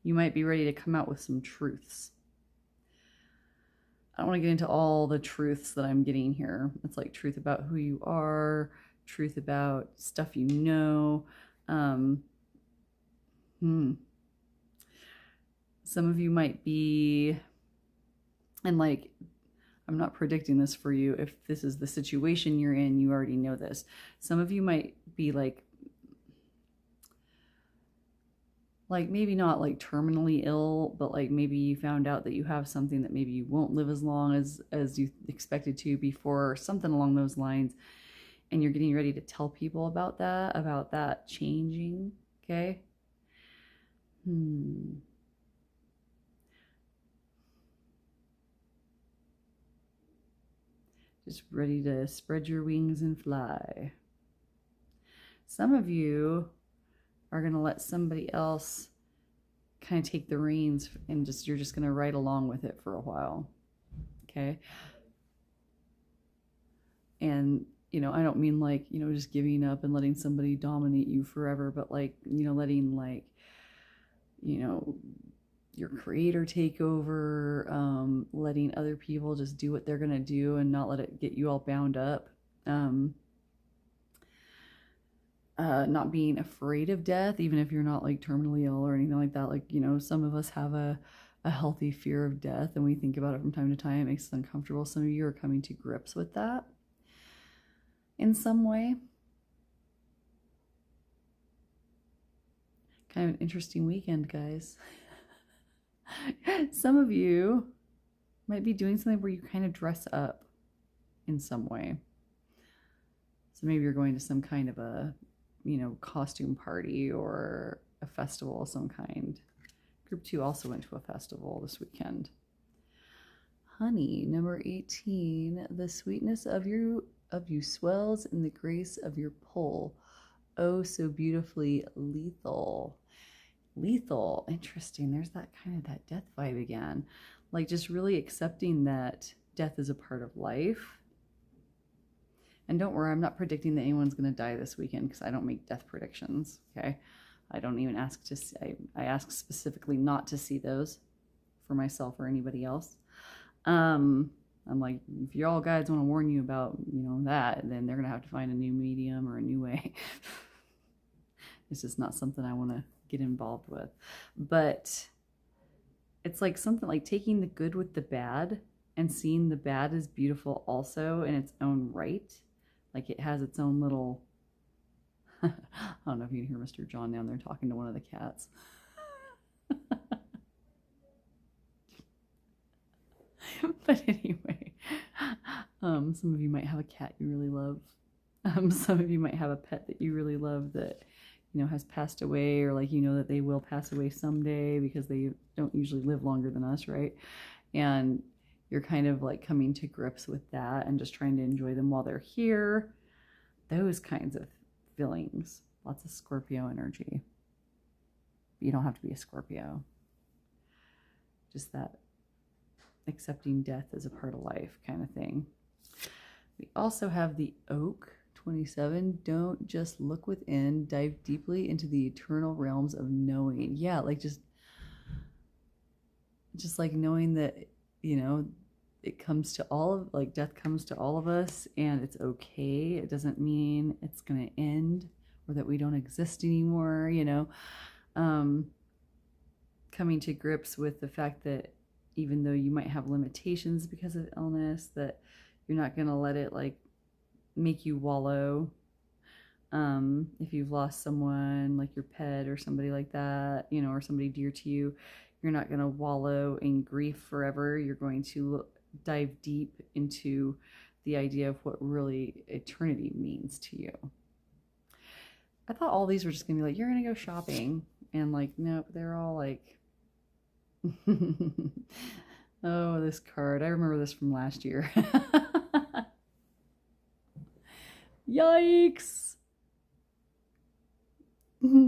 You might be ready to come out with some truths. I don't want to get into all the truths that I'm getting here. It's like truth about who you are, truth about stuff you know. Some of you might be, and like, I'm not predicting this for you. If this is the situation you're in, you already know this. Some of you might be like maybe not like terminally ill, but like maybe you found out that you have something that maybe you won't live as long as you expected to before, or something along those lines. And you're getting ready to tell people about that changing. Okay. Just ready to spread your wings and fly. Some of you are going to let somebody else kind of take the reins and you're just going to ride along with it for a while. Okay. And, I don't mean like, just giving up and letting somebody dominate you forever, but like, letting like, your creator take over, letting other people just do what they're going to do and not let it get you all bound up. Not being afraid of death, even if you're not like terminally ill or anything like that. Like, some of us have a healthy fear of death and we think about it from time to time. It makes us uncomfortable. Some of you are coming to grips with that in some way. Kind of an interesting weekend, guys. Some of you might be doing something where you kind of dress up in some way. So maybe you're going to some kind of a, costume party or a festival of some kind. Group 2 also went to a festival this weekend. Honey, number 18. The sweetness of you swells in the grace of your pull. Oh, so beautifully lethal. Lethal. Interesting. There's that kind of that death vibe again. Like just really accepting that death is a part of life. And don't worry, I'm not predicting that anyone's going to die this weekend because I don't make death predictions. Okay. I don't even ask to see, I ask specifically not to see those for myself or anybody else. I'm like, if you all guys want to warn you about, that, then they're going to have to find a new medium or a new way. It's just not something I want to get involved with. But it's like something like taking the good with the bad and seeing the bad as beautiful also in its own right. Like it has its own little, I don't know if you can hear Mr. John down there talking to one of the cats. But anyway, some of you might have a cat you really love. Some of you might have a pet that you really love that, has passed away, or like, that they will pass away someday because they don't usually live longer than us, right? And you're kind of like coming to grips with that and just trying to enjoy them while they're here. Those kinds of feelings. Lots of Scorpio energy. You don't have to be a Scorpio. Just that accepting death as a part of life kind of thing. We also have the Oak 27. Don't just look within, dive deeply into the eternal realms of knowing. Yeah, like just like knowing that, it comes to all of, like death comes to all of us and it's okay. It doesn't mean it's going to end or that we don't exist anymore, coming to grips with the fact that even though you might have limitations because of illness, that you're not going to let it like make you wallow. If you've lost someone like your pet or somebody like that, or somebody dear to you, you're not going to wallow in grief forever. You're going to dive deep into the idea of what really eternity means to you. I thought all these were just going to be like, you're going to go shopping. And like, nope, they're all like, oh, this card. I remember this from last year. Yikes.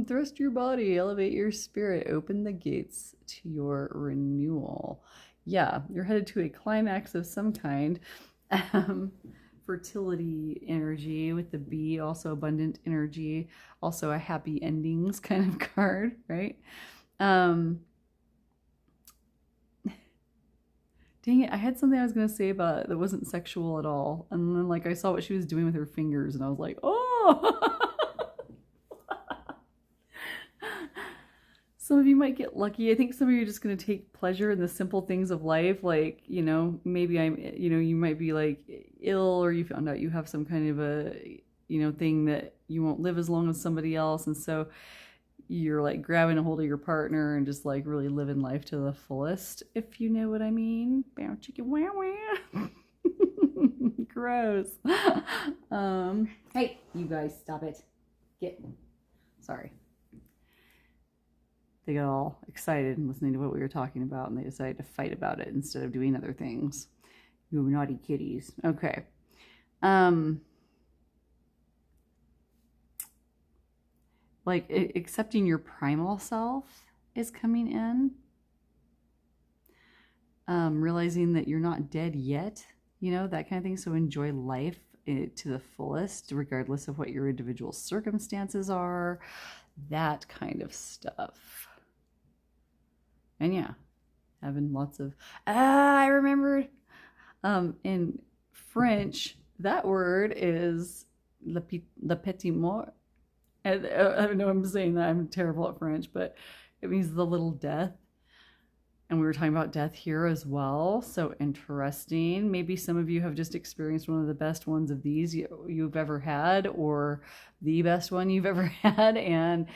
Thrust your body, elevate your spirit, open the gates to your renewal. Yeah, you're headed to a climax of some kind. Fertility energy with the bee, also abundant energy, also a happy endings kind of card, right? Dang it, I had something I was going to say about it that wasn't sexual at all. And then like I saw what she was doing with her fingers and I was like, oh! Some of you might get lucky. I think some of you are just going to take pleasure in the simple things of life. Like, maybe you might be like ill, or you found out you have some kind of a, thing that you won't live as long as somebody else. And so you're like grabbing a hold of your partner and just like really living life to the fullest, if you know what I mean. Bow chicken wow wow. Gross. Hey, you guys, stop it. Sorry. They got all excited and listening to what we were talking about, and they decided to fight about it instead of doing other things. You naughty kitties. Okay. Like accepting your primal self is coming in. Realizing that you're not dead yet, that kind of thing. So enjoy life to the fullest, regardless of what your individual circumstances are, that kind of stuff. And yeah, having lots of, I remembered, in French, that word is le petit mort. And I know I'm saying that, I'm terrible at French, but it means the little death. And we were talking about death here as well. So interesting. Maybe some of you have just experienced one of the best ones of these you've ever had, or the best one you've ever had. And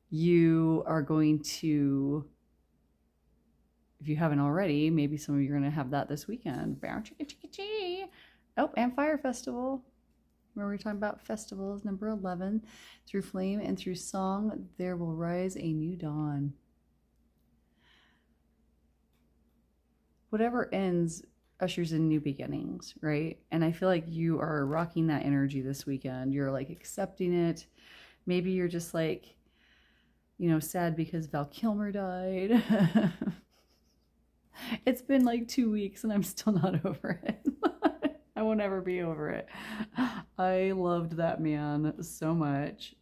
you are going to, if you haven't already, maybe some of you are going to have that this weekend. Oh, and Fire Festival. Where we're talking about festivals, number 11. Through flame and through song, there will rise a new dawn. Whatever ends ushers in new beginnings, right? And I feel like you are rocking that energy this weekend. You're like accepting it. Maybe you're just like, sad because Val Kilmer died. It's been like 2 weeks and I'm still not over it. I will never be over it. I loved that man so much.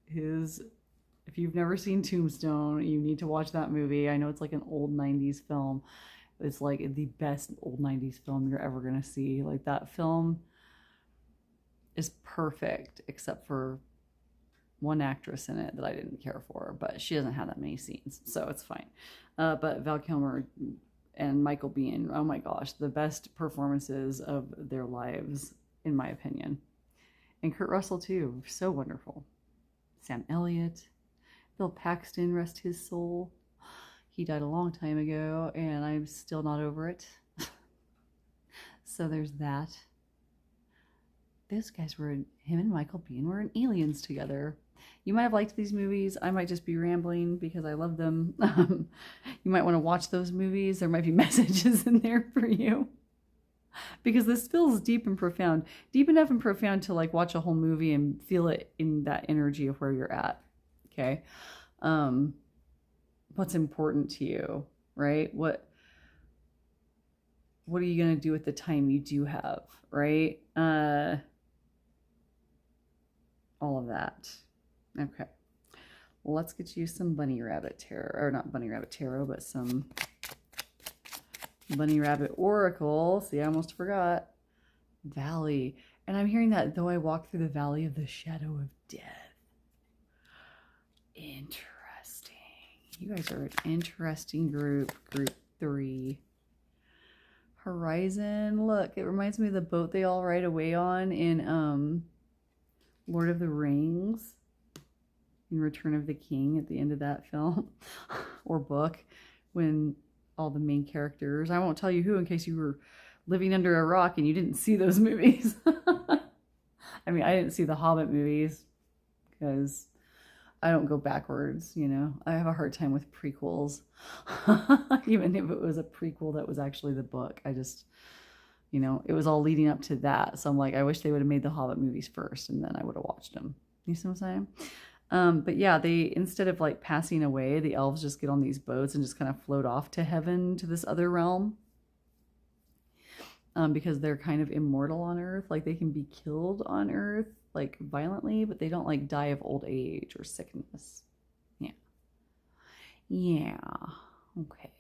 If you've never seen Tombstone, you need to watch that movie. I know it's like an old 90s film. It's like the best old 90s film you're ever going to see. Like that film is perfect except for one actress in it that I didn't care for, but she doesn't have that many scenes, so it's fine. But Val Kilmer and Michael Biehn, oh my gosh, the best performances of their lives, in my opinion. And Kurt Russell too, so wonderful. Sam Elliott, Bill Paxton, rest his soul. He died a long time ago, and I'm still not over it. So there's that. Those guys him and Michael Biehn were in Aliens together. You might have liked these movies. I might just be rambling because I love them. You might want to watch those movies. There might be messages in there for you. Because this feels deep and profound. Deep enough and profound to like watch a whole movie and feel it in that energy of where you're at. Okay? What's important to you, right? What are you going to do with the time you do have, right? All of that. Okay. Let's get you some bunny rabbit tarot, or not bunny rabbit tarot, but some bunny rabbit oracle. See, I almost forgot. Valley. And I'm hearing that though I walk through the valley of the shadow of death. Interesting. You guys are an interesting group. Group 3. Horizon. Look, it reminds me of the boat they all ride away on in Lord of the Rings. In Return of the King at the end of that film or book, when all the main characters, I won't tell you who in case you were living under a rock and you didn't see those movies. I mean, I didn't see the Hobbit movies because I don't go backwards, you know. I have a hard time with prequels. Even if it was a prequel that was actually the book. I just, you know, it was all leading up to that. So I'm like, I wish they would have made the Hobbit movies first and then I would have watched them. You see what I'm saying? But yeah, they, instead of like passing away, the elves just get on these boats and just kind of float off to heaven, to this other realm. Because they're kind of immortal on Earth. Like they can be killed on Earth, like violently, but they don't like die of old age or sickness. Yeah. Yeah. Okay.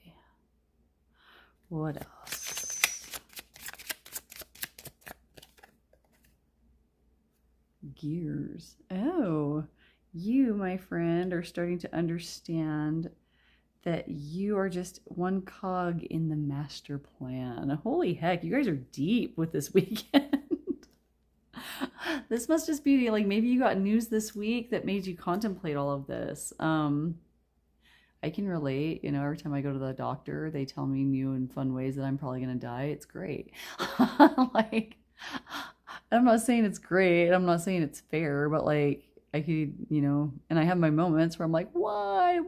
What else? Gears. Oh. You, my friend, are starting to understand that you are just one cog in the master plan. Holy heck, you guys are deep with this weekend. This must just be like, maybe you got news this week that made you contemplate all of this. I can relate, you know, every time I go to the doctor, they tell me new and fun ways that I'm probably going to die. It's great. Like, I'm not saying it's great. I'm not saying it's fair, but like, I could, you know, and I have my moments where I'm like, why?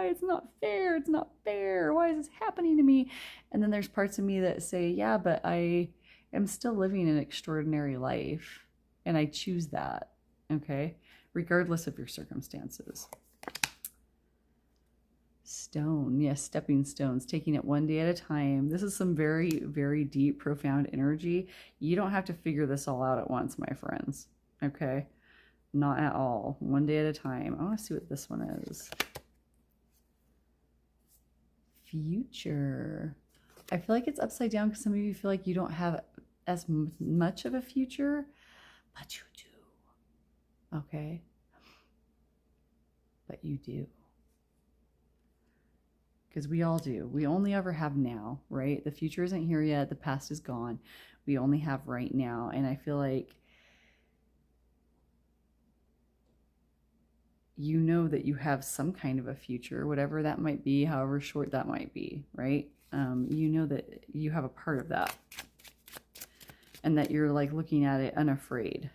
It's not fair. It's not fair. Why is this happening to me? And then there's parts of me that say, yeah, but I am still living an extraordinary life. And I choose that. Okay. Regardless of your circumstances. Stone. Yes. Stepping stones. Taking it one day at a time. This is some very, very deep, profound energy. You don't have to figure this all out at once, my friends. Okay. Not at all. One day at a time. I want to see what this one is. Future. I feel like it's upside down because some of you feel like you don't have as much of a future, but you do. Okay? But you do. Because we all do. We only ever have now, right? The future isn't here yet. The past is gone. We only have right now. And I feel like you know that you have some kind of a future, whatever that might be, however short that might be, right? You know that you have a part of that and that you're like looking at it unafraid.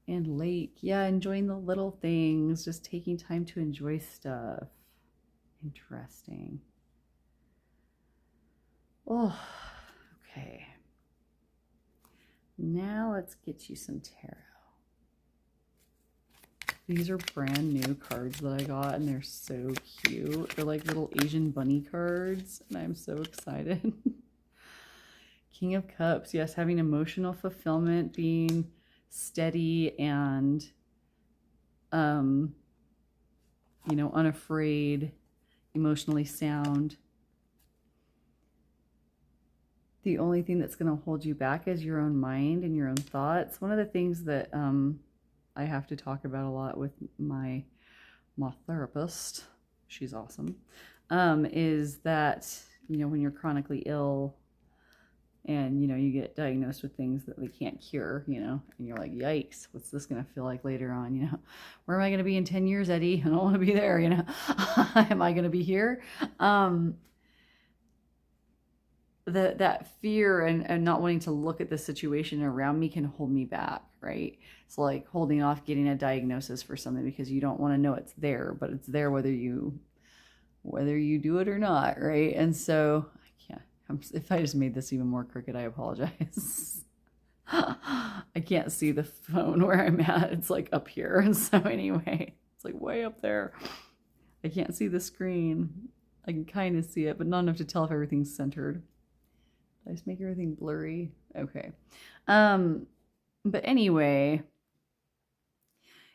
And lake, yeah, enjoying the little things, just taking time to enjoy stuff. Interesting. Oh, okay. Now let's get you some tarot. These are brand new cards that I got, and they're so cute. They're like little Asian bunny cards, and I'm so excited. King of Cups, yes, having emotional fulfillment, being steady and, you know, unafraid, emotionally sound. The only thing that's going to hold you back is your own mind and your own thoughts. One of the things that I have to talk about a lot with my therapist, she's awesome, is that, you know, when you're chronically ill and, you know, you get diagnosed with things that they can't cure, you know, and you're like, yikes, what's this going to feel like later on, you know? Where am I going to be in 10 years, Eddie? I don't want to be there, you know? Am I going to be here? That fear and not wanting to look at the situation around me can hold me back, right? It's like holding off getting a diagnosis for something because you don't want to know it's there, but it's there whether you do it or not, right? And so I can't. If I just made this even more crooked, I apologize. I can't see the phone where I'm at. It's like up here, and so anyway, it's like way up there. I can't see the screen. I can kind of see it, but not enough to tell if everything's centered. Did I just make everything blurry? Okay. But anyway,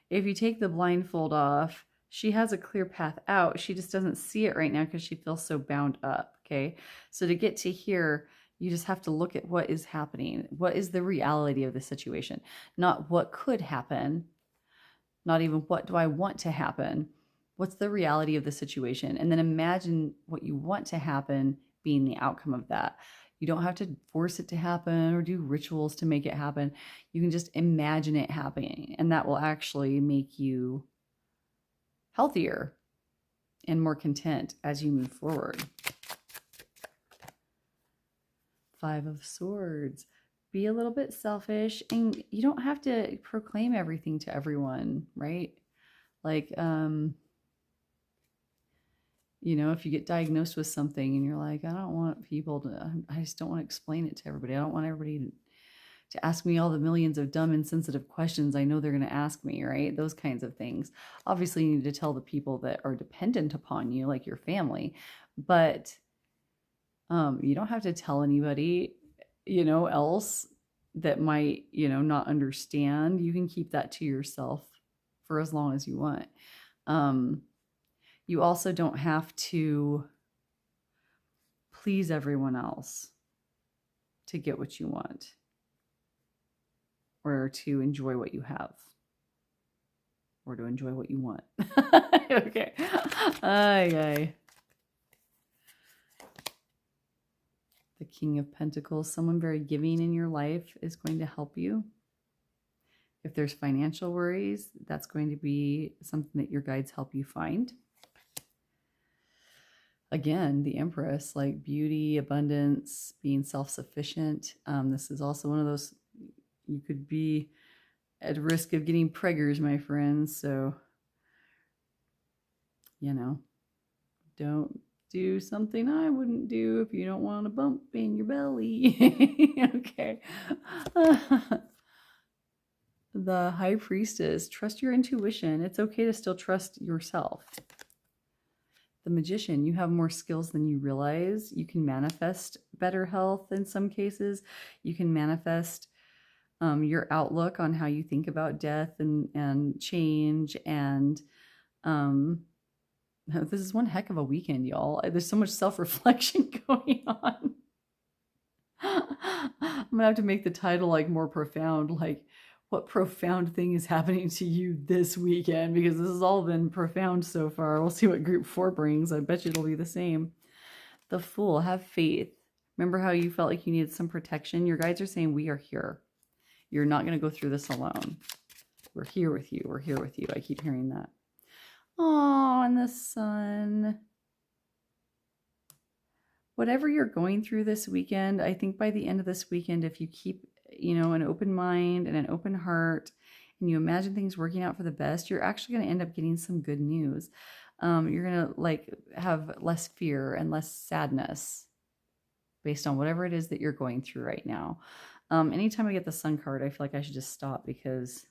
if you take the blindfold off, she has a clear path out. She just doesn't see it right now because she feels so bound up. Okay. So to get to here, you just have to look at what is happening. What is the reality of the situation? Not what could happen. Not even what do I want to happen. What's the reality of the situation? And then imagine what you want to happen being the outcome of that. You don't have to force it to happen or do rituals to make it happen. You can just imagine it happening, and that will actually make you healthier and more content as you move forward. 5 of Swords. Be a little bit selfish, and you don't have to proclaim everything to everyone, right? Like, you know, if you get diagnosed with something and you're like, I don't want people to, I just don't want to explain it to everybody. I don't want everybody to ask me all the millions of dumb, insensitive questions I know they're going to ask me, right? Those kinds of things. Obviously, you need to tell the people that are dependent upon you, like your family, but you don't have to tell anybody, you know, else that might, you know, not understand. You can keep that to yourself for as long as you want. You also don't have to please everyone else to get what you want or to enjoy what you have or to enjoy what you want. Okay. Aye. The King of Pentacles, someone very giving in your life is going to help you. If there's financial worries, that's going to be something that your guides help you find. Again, the Empress, like beauty, abundance, being self-sufficient. This is also one of those, you could be at risk of getting preggers, my friends. So, you know, don't do something I wouldn't do if you don't want a bump in your belly. Okay. The High Priestess, trust your intuition. It's okay to still trust yourself. The Magician, you have more skills than you realize. You can manifest better health in some cases. You can manifest your outlook on how you think about death and change. And this is one heck of a weekend, y'all. There's so much self-reflection going on. I'm going to have to make the title like more profound, like what profound thing is happening to you this weekend, because this has all been profound so far. We'll see what group 4 brings. I bet you it'll be the same. The Fool, have faith. Remember how you felt like you needed some protection? Your guides are saying, we are here. You're not going to go through this alone. We're here with you. We're here with you. I keep hearing that. Oh, and the Sun. Whatever you're going through this weekend, I think by the end of this weekend, if you keep, you know, an open mind and an open heart, and you imagine things working out for the best, you're actually going to end up getting some good news. You're going to like have less fear and less sadness based on whatever it is that you're going through right now. Anytime I get the Sun card, I feel like I should just stop because,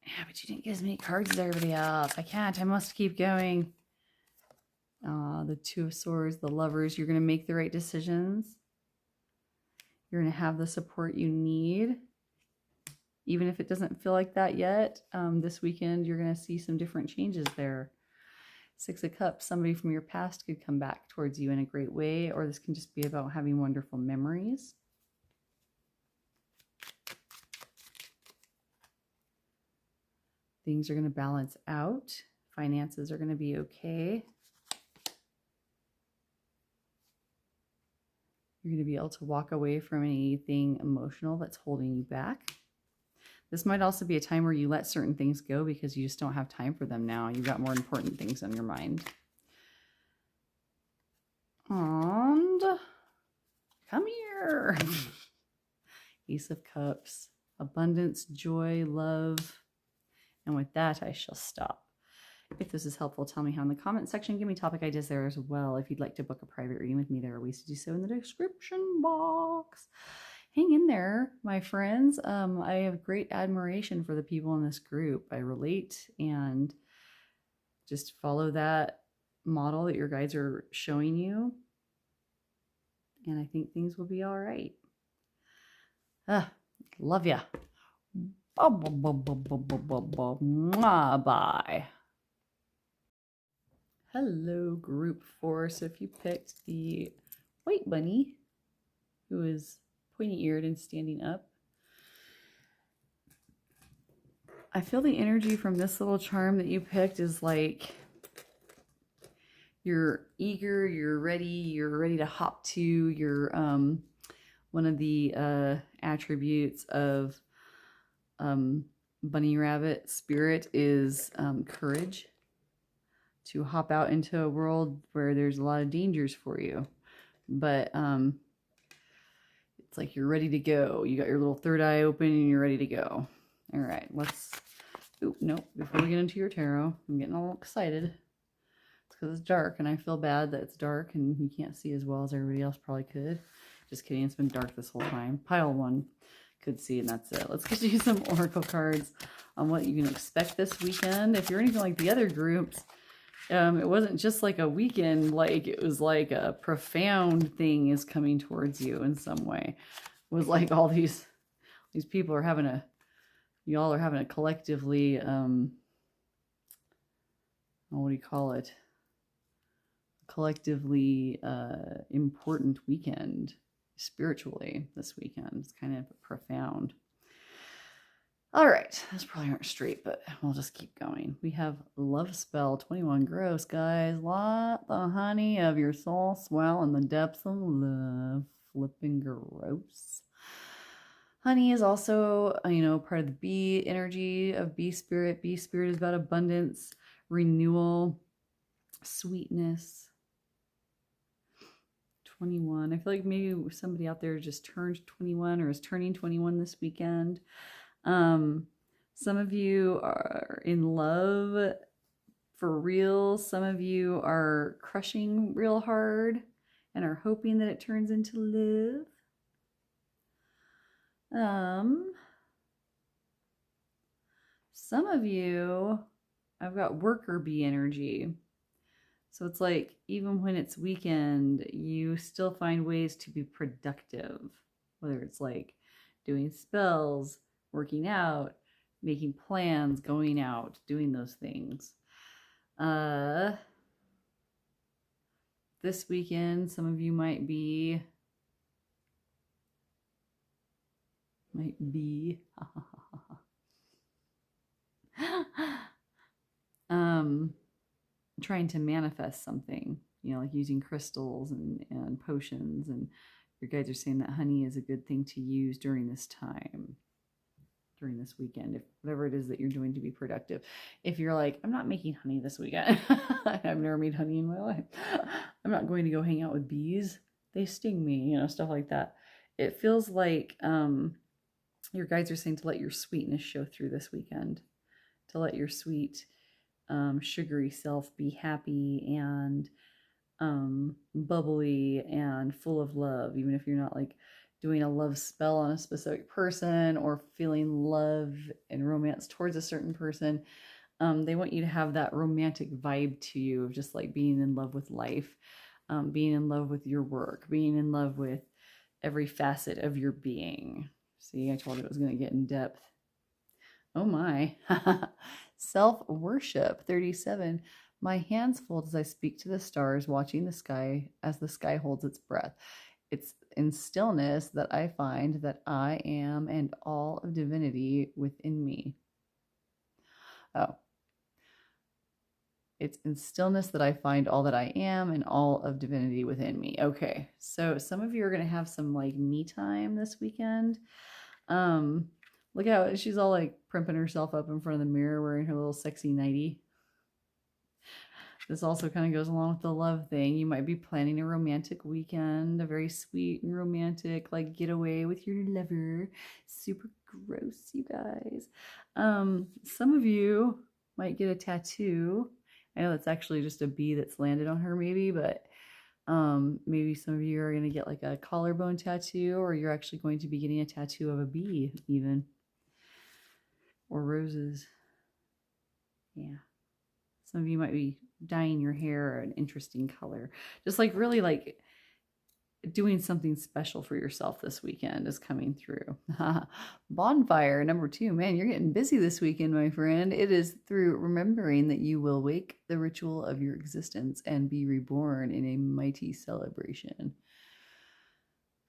yeah, but you didn't get as many cards as everybody else. I can't. I must keep going. The Two of Swords, the Lovers, you're going to make the right decisions. You're going to have the support you need. Even if it doesn't feel like that yet, this weekend you're going to see some different changes there. Six of Cups, somebody from your past could come back towards you in a great way, or this can just be about having wonderful memories. Things are going to balance out. Finances are going to be okay. You're going to be able to walk away from anything emotional that's holding you back. This might also be a time where you let certain things go because you just don't have time for them now. You've got more important things on your mind. And come here. Ace of Cups, abundance, joy, love. And with that, I shall stop. If this is helpful, tell me how in the comment section. Give me topic ideas there as well. If you'd like to book a private reading with me, there are ways to do so in the description box. Hang in there, my friends. I have great admiration for the people in this group. I relate, and just follow that model that your guides are showing you. And I think things will be all right. Love ya. Bye. Hello, group 4. So if you picked the white bunny, who is pointy-eared and standing up, I feel the energy from this little charm that you picked is like you're eager, you're ready to hop to your one of the attributes of bunny rabbit spirit is courage. To hop out into a world where there's a lot of dangers for you, but it's like you're ready to go. You got your little third eye open and you're ready to go. All right, let's. Oh no! Before we get into your tarot, I'm getting a little excited. It's because it's dark, and I feel bad that it's dark and you can't see as well as everybody else probably could. Just kidding. It's been dark this whole time. Pile 1 could see, and that's it. Let's get you some oracle cards on what you can expect this weekend. If you're anything like the other groups. It wasn't just like a weekend, like it was like a profound thing is coming towards you in some way. It was like all these people are having y'all are having a collectively, what do you call it? Collectively important weekend spiritually this weekend. It's kind of profound. All right, those probably aren't straight, but we'll just keep going. We have Love Spell 21. Gross, guys. Let the honey of your soul swell in the depths of love. Flipping gross. Honey is also, part of the bee energy of bee spirit. Bee spirit is about abundance, renewal, sweetness. 21. I feel like maybe somebody out there just turned 21 or is turning 21 this weekend. Some of you are in love for real. Some of you are crushing real hard and are hoping that it turns into love. Some of you, I've got worker bee energy. So it's like, even when it's weekend, you still find ways to be productive, whether it's like doing spells, working out, making plans, going out, doing those things. This weekend, some of you might be trying to manifest something, like using crystals and potions, and your guides are saying that honey is a good thing to use during this time, during this weekend, if whatever it is that you're doing to be productive. If you're like, I'm not making honey this weekend, I've never made honey in my life, I'm not going to go hang out with bees, they sting me, stuff like that. It feels like your guides are saying to let your sweetness show through this weekend, to let your sweet sugary self be happy and bubbly and full of love, even if you're not like doing a love spell on a specific person or feeling love and romance towards a certain person. They want you to have that romantic vibe to you of just like being in love with life, being in love with your work, being in love with every facet of your being. See, I told you it was going to get in depth. Oh my. Self worship 37. My hands fold as I speak to the stars, watching the sky as the sky holds its breath. It's in stillness that I find that I am and all of divinity within me. Oh, it's in stillness that I find all that I am and all of divinity within me. Okay, so some of you are going to have some like me time this weekend. Look how she's all like primping herself up in front of the mirror wearing her little sexy nightie. This also kind of goes along with the love thing. You might be planning a romantic weekend, a very sweet and romantic like getaway with your lover. Super gross, you guys. Some of you might get a tattoo. I know that's actually just a bee that's landed on her maybe, but maybe some of you are going to get like a collarbone tattoo, or you're actually going to be getting a tattoo of a bee even, or roses. Yeah. Some of you might be dyeing your hair an interesting color. Just like really like doing something special for yourself this weekend is coming through. Bonfire number 2. Man, you're getting busy this weekend, my friend. It is through remembering that you will wake the ritual of your existence and be reborn in a mighty celebration.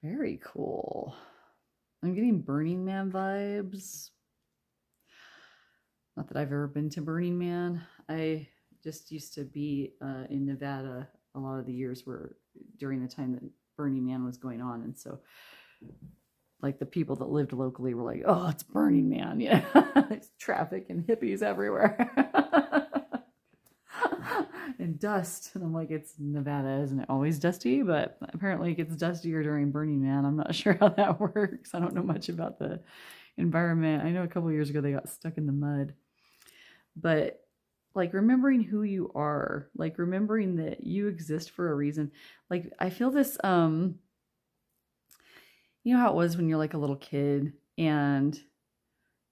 Very cool. I'm getting Burning Man vibes. Not that I've ever been to Burning Man. I just used to be in Nevada a lot of the years where during the time that Burning Man was going on. And so like the people that lived locally were like, oh, it's Burning Man. Yeah, there's traffic and hippies everywhere. And dust. And I'm like, it's Nevada, isn't it always dusty? But apparently it gets dustier during Burning Man. I'm not sure how that works. I don't know much about the environment. I know a couple years ago they got stuck in the mud. But like remembering who you are, like remembering that you exist for a reason. Like I feel this you know how it was when you're like a little kid and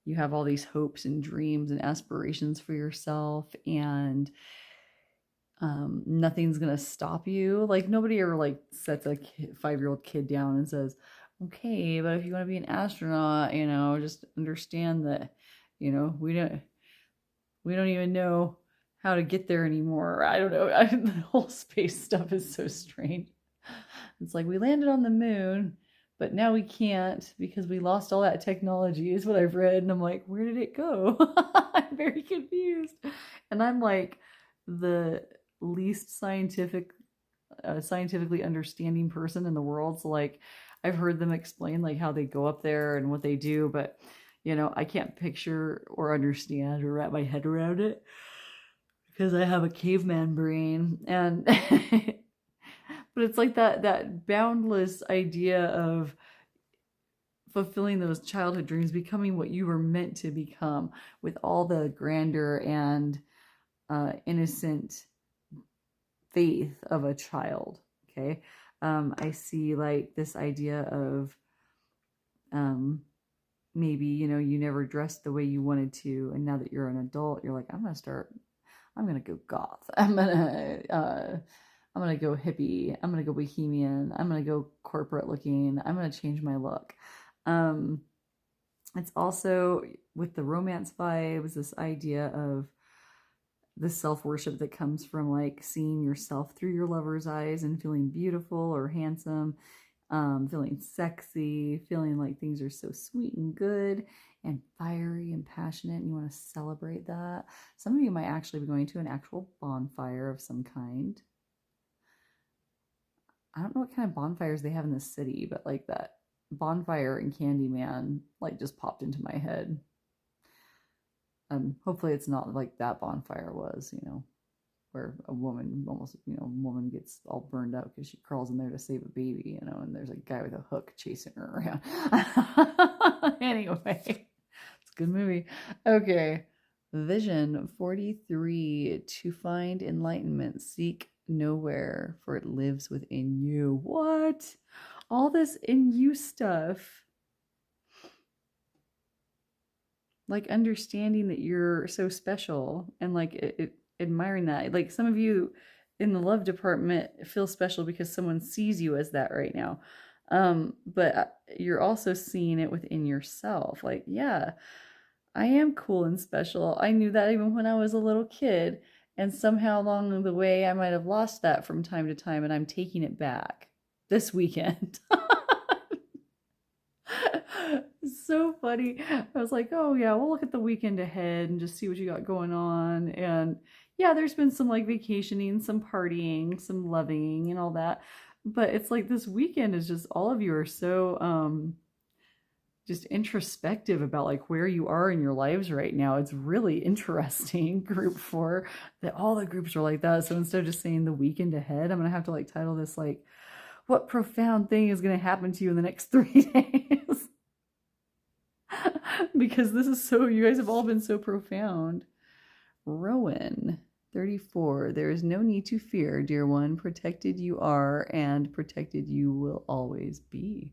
you have all these hopes and dreams and aspirations for yourself, and nothing's gonna stop you. Like nobody ever like sets a 5-year-old kid down and says, okay, but if you want to be an astronaut, you know, just understand that, you know, we don't even know how to get there anymore. I don't know. The whole space stuff is so strange. It's like we landed on the moon, but now we can't because we lost all that technology, is what I've read. And I'm like, where did it go? I'm very confused. And I'm like the least scientifically understanding person in the world. So like I've heard them explain like how they go up there and what they do, but you know, I can't picture or understand or wrap my head around it because I have a caveman brain. And but it's like that boundless idea of fulfilling those childhood dreams, becoming what you were meant to become with all the grandeur and innocent faith of a child. Okay. I see like this idea of maybe, you know, you never dressed the way you wanted to, and now that you're an adult, you're like, I'm gonna go goth. I'm gonna go hippie. I'm gonna go bohemian. I'm gonna go corporate looking. I'm gonna change my look. It's also with the romance vibes, this idea of the self-worship that comes from like seeing yourself through your lover's eyes and feeling beautiful or handsome, feeling sexy, feeling like things are so sweet and good and fiery and passionate, and you want to celebrate that. Some of you might actually be going to an actual bonfire of some kind. I don't know what kind of bonfires they have in the city, but like that bonfire in Candyman like just popped into my head. Hopefully it's not like that bonfire was, you know, where a woman almost, you know, woman gets all burned out because she crawls in there to save a baby, you know, and there's a guy with a hook chasing her around. Anyway, it's a good movie. Okay. Vision 43. To find enlightenment, seek nowhere, for it lives within you. What? All this in you stuff. Like understanding that you're so special and like admiring that. Like some of you in the love department feel special because someone sees you as that right now. But you're also seeing it within yourself. Like, yeah, I am cool and special. I knew that even when I was a little kid. And somehow along the way, I might have lost that from time to time, and I'm taking it back this weekend. So funny. I was like, oh yeah, we'll look at the weekend ahead and just see what you got going on. And yeah, there's been some like vacationing, some partying, some loving and all that. But it's like this weekend is just all of you are so just introspective about like where you are in your lives right now. It's really interesting. Group 4, that all the groups are like that. So instead of just saying the weekend ahead, I'm gonna have to like title this like, what profound thing is gonna happen to you in the next 3 days? Because this is so, you guys have all been so profound. Rowan 34, there is no need to fear, dear one. Protected you are, and protected you will always be.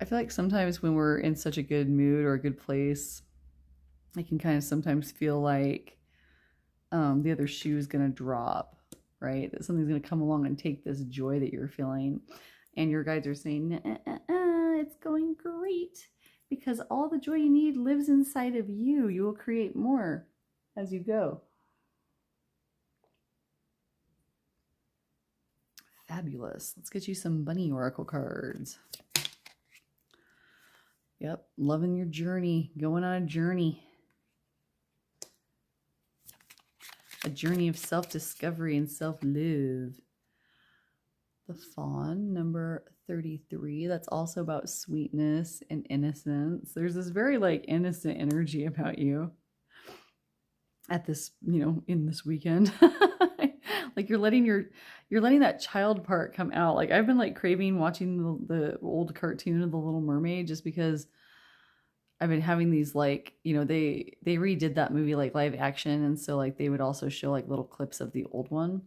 I feel like sometimes when we're in such a good mood or a good place, I can kind of sometimes feel like the other shoe is going to drop, right? That something's going to come along and take this joy that you're feeling. And your guides are saying, it's going great, because all the joy you need lives inside of you. You will create more as you go. Fabulous. Let's get you some bunny oracle cards. Yep, loving your journey, going on a journey. A journey of self-discovery and self-love. The Fawn, number 33. That's also about sweetness and innocence. There's this very like innocent energy about you at this, in this weekend. Like you're letting that child part come out. Like I've been like craving watching the old cartoon of The Little Mermaid, just because I've been having these like, they redid that movie like live action, and so like they would also show like little clips of the old one.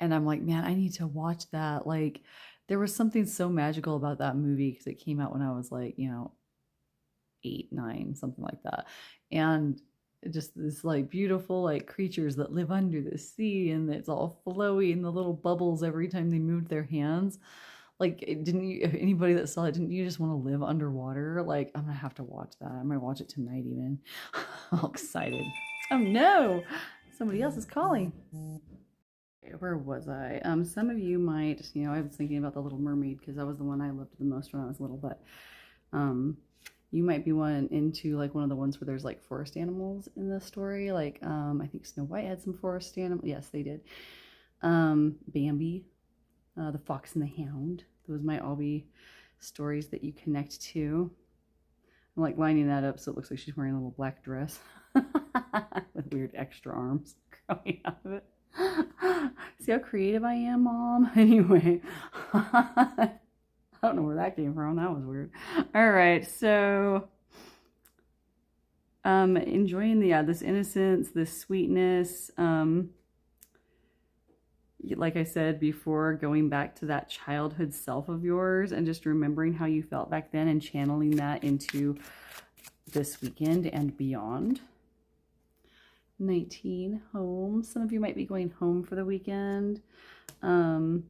And I'm like, man, I need to watch that. Like there was something so magical about that movie because it came out when I was like, 8, 9, something like that. And just this like beautiful like creatures that live under the sea, and it's all flowy and the little bubbles every time they moved their hands. Like, didn't you, anybody that saw it, didn't you just want to live underwater? Like, I'm gonna have to watch that. I might watch it tonight even. All excited. Oh no, somebody else is calling. Where was I? Some of you might, I was thinking about The Little Mermaid because that was the one I loved the most when I was little, but you might be one into like one of the ones where there's like forest animals in the story. Like I think Snow White had some forest animals. Yes, they did. Bambi, the Fox and the Hound. Those might all be stories that you connect to. I'm like lining that up so it looks like she's wearing a little black dress with weird extra arms growing out of it. See how creative I am, Mom? Anyway, I don't know where that came from. That was weird. All right, so enjoying this innocence, this sweetness. Like I said before, going back to that childhood self of yours and just remembering how you felt back then and channeling that into this weekend and beyond. 19, home. Some of you might be going home for the weekend. I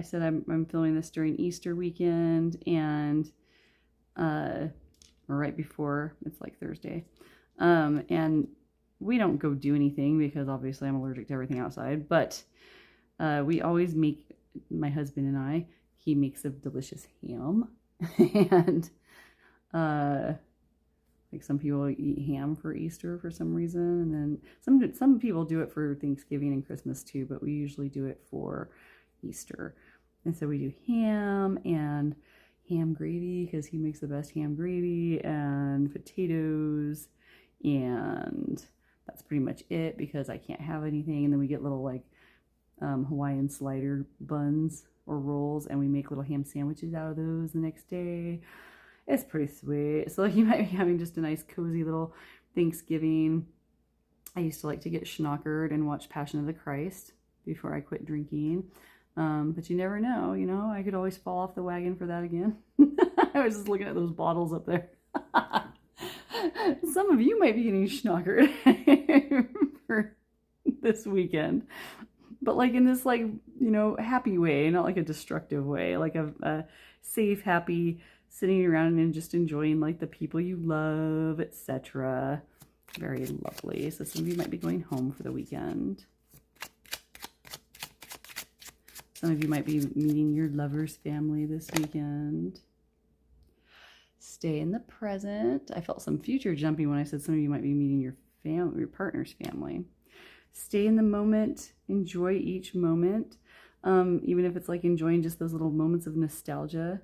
said I'm filming this during Easter weekend, and or right before, it's like Thursday. And we don't go do anything because obviously I'm allergic to everything outside, but we always make, my husband and I, he makes a delicious ham. And like some people eat ham for Easter for some reason, and then some people do it for Thanksgiving and Christmas too, but we usually do it for Easter. And so we do ham and ham gravy because he makes the best ham gravy, and potatoes, and that's pretty much it because I can't have anything. And then we get little like Hawaiian slider buns or rolls, and we make little ham sandwiches out of those the next day. It's pretty sweet. So like you might be having just a nice cozy little Thanksgiving. I used to like to get schnockered and watch Passion of the Christ before I quit drinking. But you never know, I could always fall off the wagon for that again. I was just looking at those bottles up there. Some of you might be getting schnockered for this weekend. but like in this like, happy way, not like a destructive way, like a safe, happy, sitting around and just enjoying like the people you love, etc. Very lovely. So some of you might be going home for the weekend. Some of you might be meeting your lover's family this weekend. Stay in the present. I felt some future jumping when I said some of you might be meeting your family, your partner's family. Stay in the moment. Enjoy each moment. Even if it's like enjoying just those little moments of nostalgia,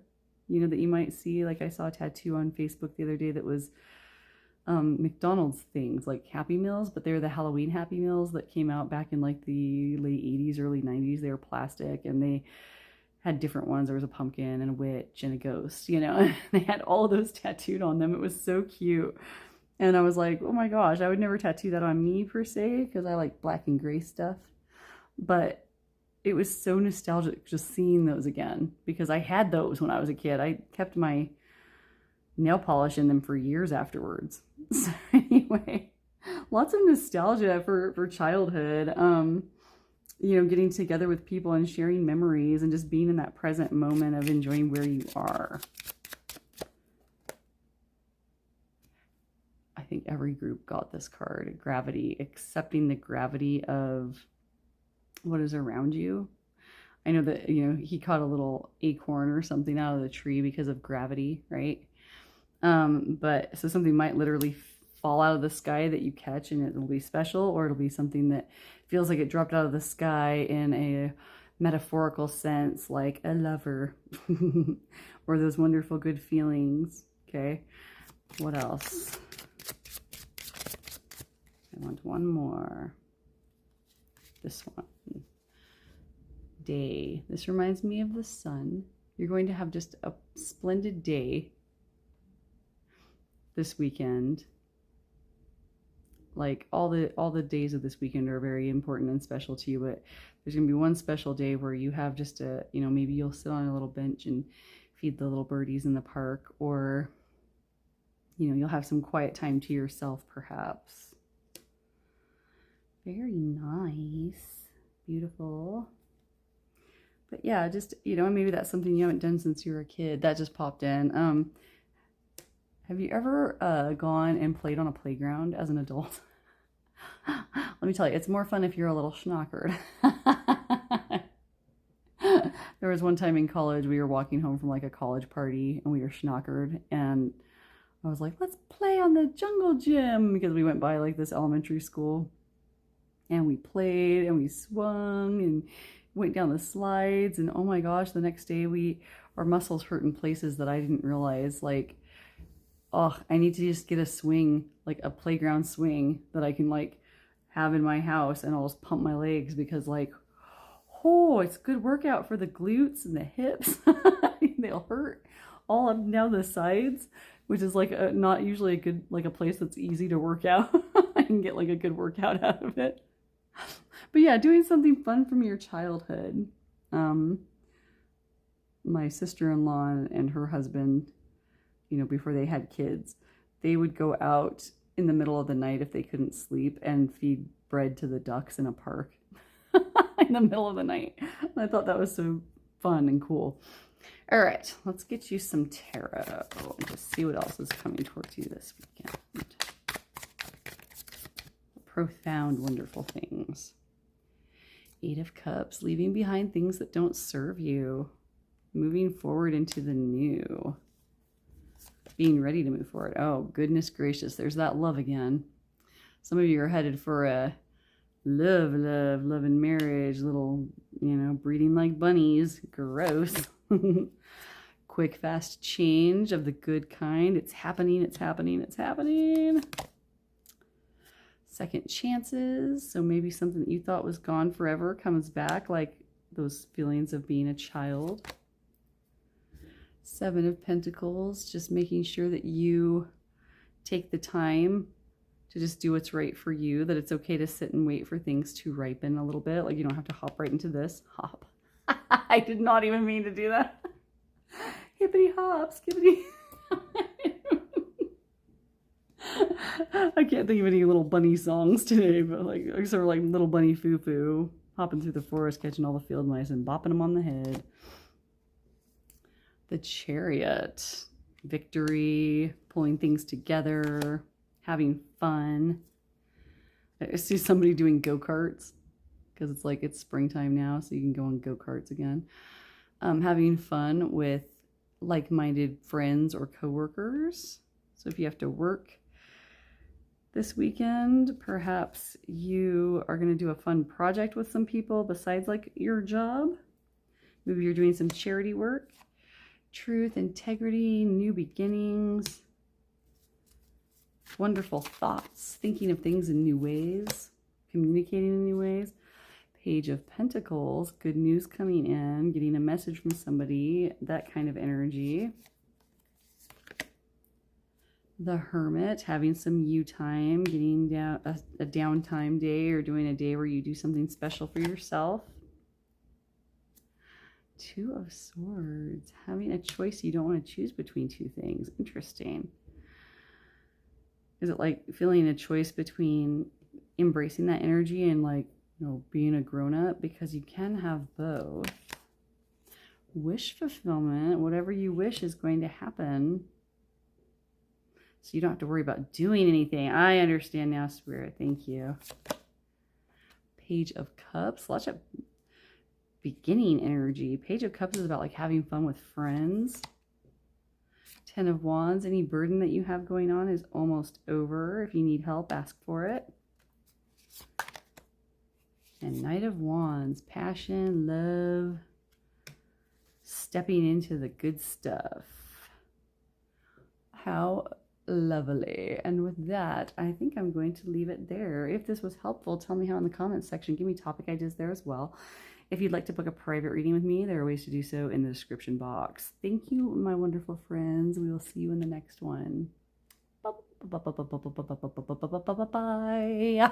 that you might see. Like I saw a tattoo on Facebook the other day that was McDonald's things, like Happy Meals, but they're the Halloween Happy Meals that came out back in like the late 80s, early 90s. They were plastic and they had different ones. There was a pumpkin and a witch and a ghost, They had all of those tattooed on them. It was so cute. And I was like, oh my gosh, I would never tattoo that on me per se because I like black and gray stuff. But it was so nostalgic just seeing those again because I had those when I was a kid. I kept my nail polish in them for years afterwards. So anyway, lots of nostalgia for childhood. Getting together with people and sharing memories and just being in that present moment of enjoying where you are. I think every group got this card, gravity, accepting the gravity of what is around you. I know that, he caught a little acorn or something out of the tree because of gravity, right? But so something might literally fall out of the sky that you catch and it'll be special, or it'll be something that feels like it dropped out of the sky in a metaphorical sense, like a lover or those wonderful good feelings. Okay. What else? I want one more. This one. Day. This reminds me of the sun. You're going to have just a splendid day this weekend. Like all the days of this weekend are very important and special to you, but there's gonna be one special day where you have just maybe you'll sit on a little bench and feed the little birdies in the park, or you'll have some quiet time to yourself perhaps. Very nice. Beautiful. But yeah, just, maybe that's something you haven't done since you were a kid. That just popped in. Have you ever gone and played on a playground as an adult? Let me tell you, it's more fun if you're a little schnockered. There was one time in college, we were walking home from like a college party and we were schnockered, and I was like, let's play on the jungle gym, because we went by like this elementary school, and we played and we swung and went down the slides, and oh my gosh, the next day our muscles hurt in places that I didn't realize. Like, oh, I need to just get a swing, like a playground swing that I can like have in my house, and I'll just pump my legs, because like, oh, it's a good workout for the glutes and the hips. They'll hurt all up and down the sides, which is like not usually a good, like a place that's easy to work out. I can get like a good workout out of it. But yeah, doing something fun from your childhood. My sister-in-law and her husband, before they had kids, they would go out in the middle of the night if they couldn't sleep and feed bread to the ducks in a park in the middle of the night. And I thought that was so fun and cool. All right, let's get you some tarot and just see what else is coming towards you this weekend. Profound, wonderful things. 8 of Cups, leaving behind things that don't serve you. Moving forward into the new. Being ready to move forward. Oh, goodness gracious. There's that love again. Some of you are headed for a love and marriage. Little, breeding like bunnies. Gross. Quick, fast change of the good kind. It's happening, it's happening, it's happening. Second chances. So maybe something that you thought was gone forever comes back, like those feelings of being a child. 7 of Pentacles, just making sure that you take the time to just do what's right for you, that it's okay to sit and wait for things to ripen a little bit. Like, you don't have to hop right into this. Hop. I did not even mean to do that. Hippity hop, skippity. I can't think of any little bunny songs today, but like, sort of like Little Bunny Foo Foo. hopping through the forest, catching all the field mice and bopping them on the head. The Chariot. Victory, pulling things together, having fun. I see somebody doing go-karts because it's like it's springtime now, so you can go on go-karts again. Having fun with like-minded friends or coworkers. So if you have to work this weekend, perhaps you are going to do a fun project with some people besides like your job. Maybe you're doing some charity work. Truth, integrity, new beginnings. Wonderful thoughts, thinking of things in new ways, communicating in new ways. Page of Pentacles, good news coming in, getting a message from somebody, that kind of energy. The Hermit, having some you time, getting down a downtime day or doing a day where you do something special for yourself. Two of Swords, having a choice you don't want to choose between two things. Interesting. Is it like feeling a choice between embracing that energy and like, you know, being a grown-up? Because you can have both. Wish fulfillment, whatever you wish is going to happen. So you don't have to worry about doing anything. I understand now, Spirit. Thank you. Page of Cups, lots of beginning energy. Page of Cups is about like having fun with friends. 10 of Wands, any burden that you have going on is almost over. If you need help, ask for it. And Knight of Wands, passion, love, stepping into the good stuff. How lovely. And with that, I think I'm going to leave it there. If this was helpful, tell me how in the comments section. Give me topic ideas there as well. If you'd like to book a private reading with me, there are ways to do so in the description box. Thank you, my wonderful friends. We will see you in the next one. Bye.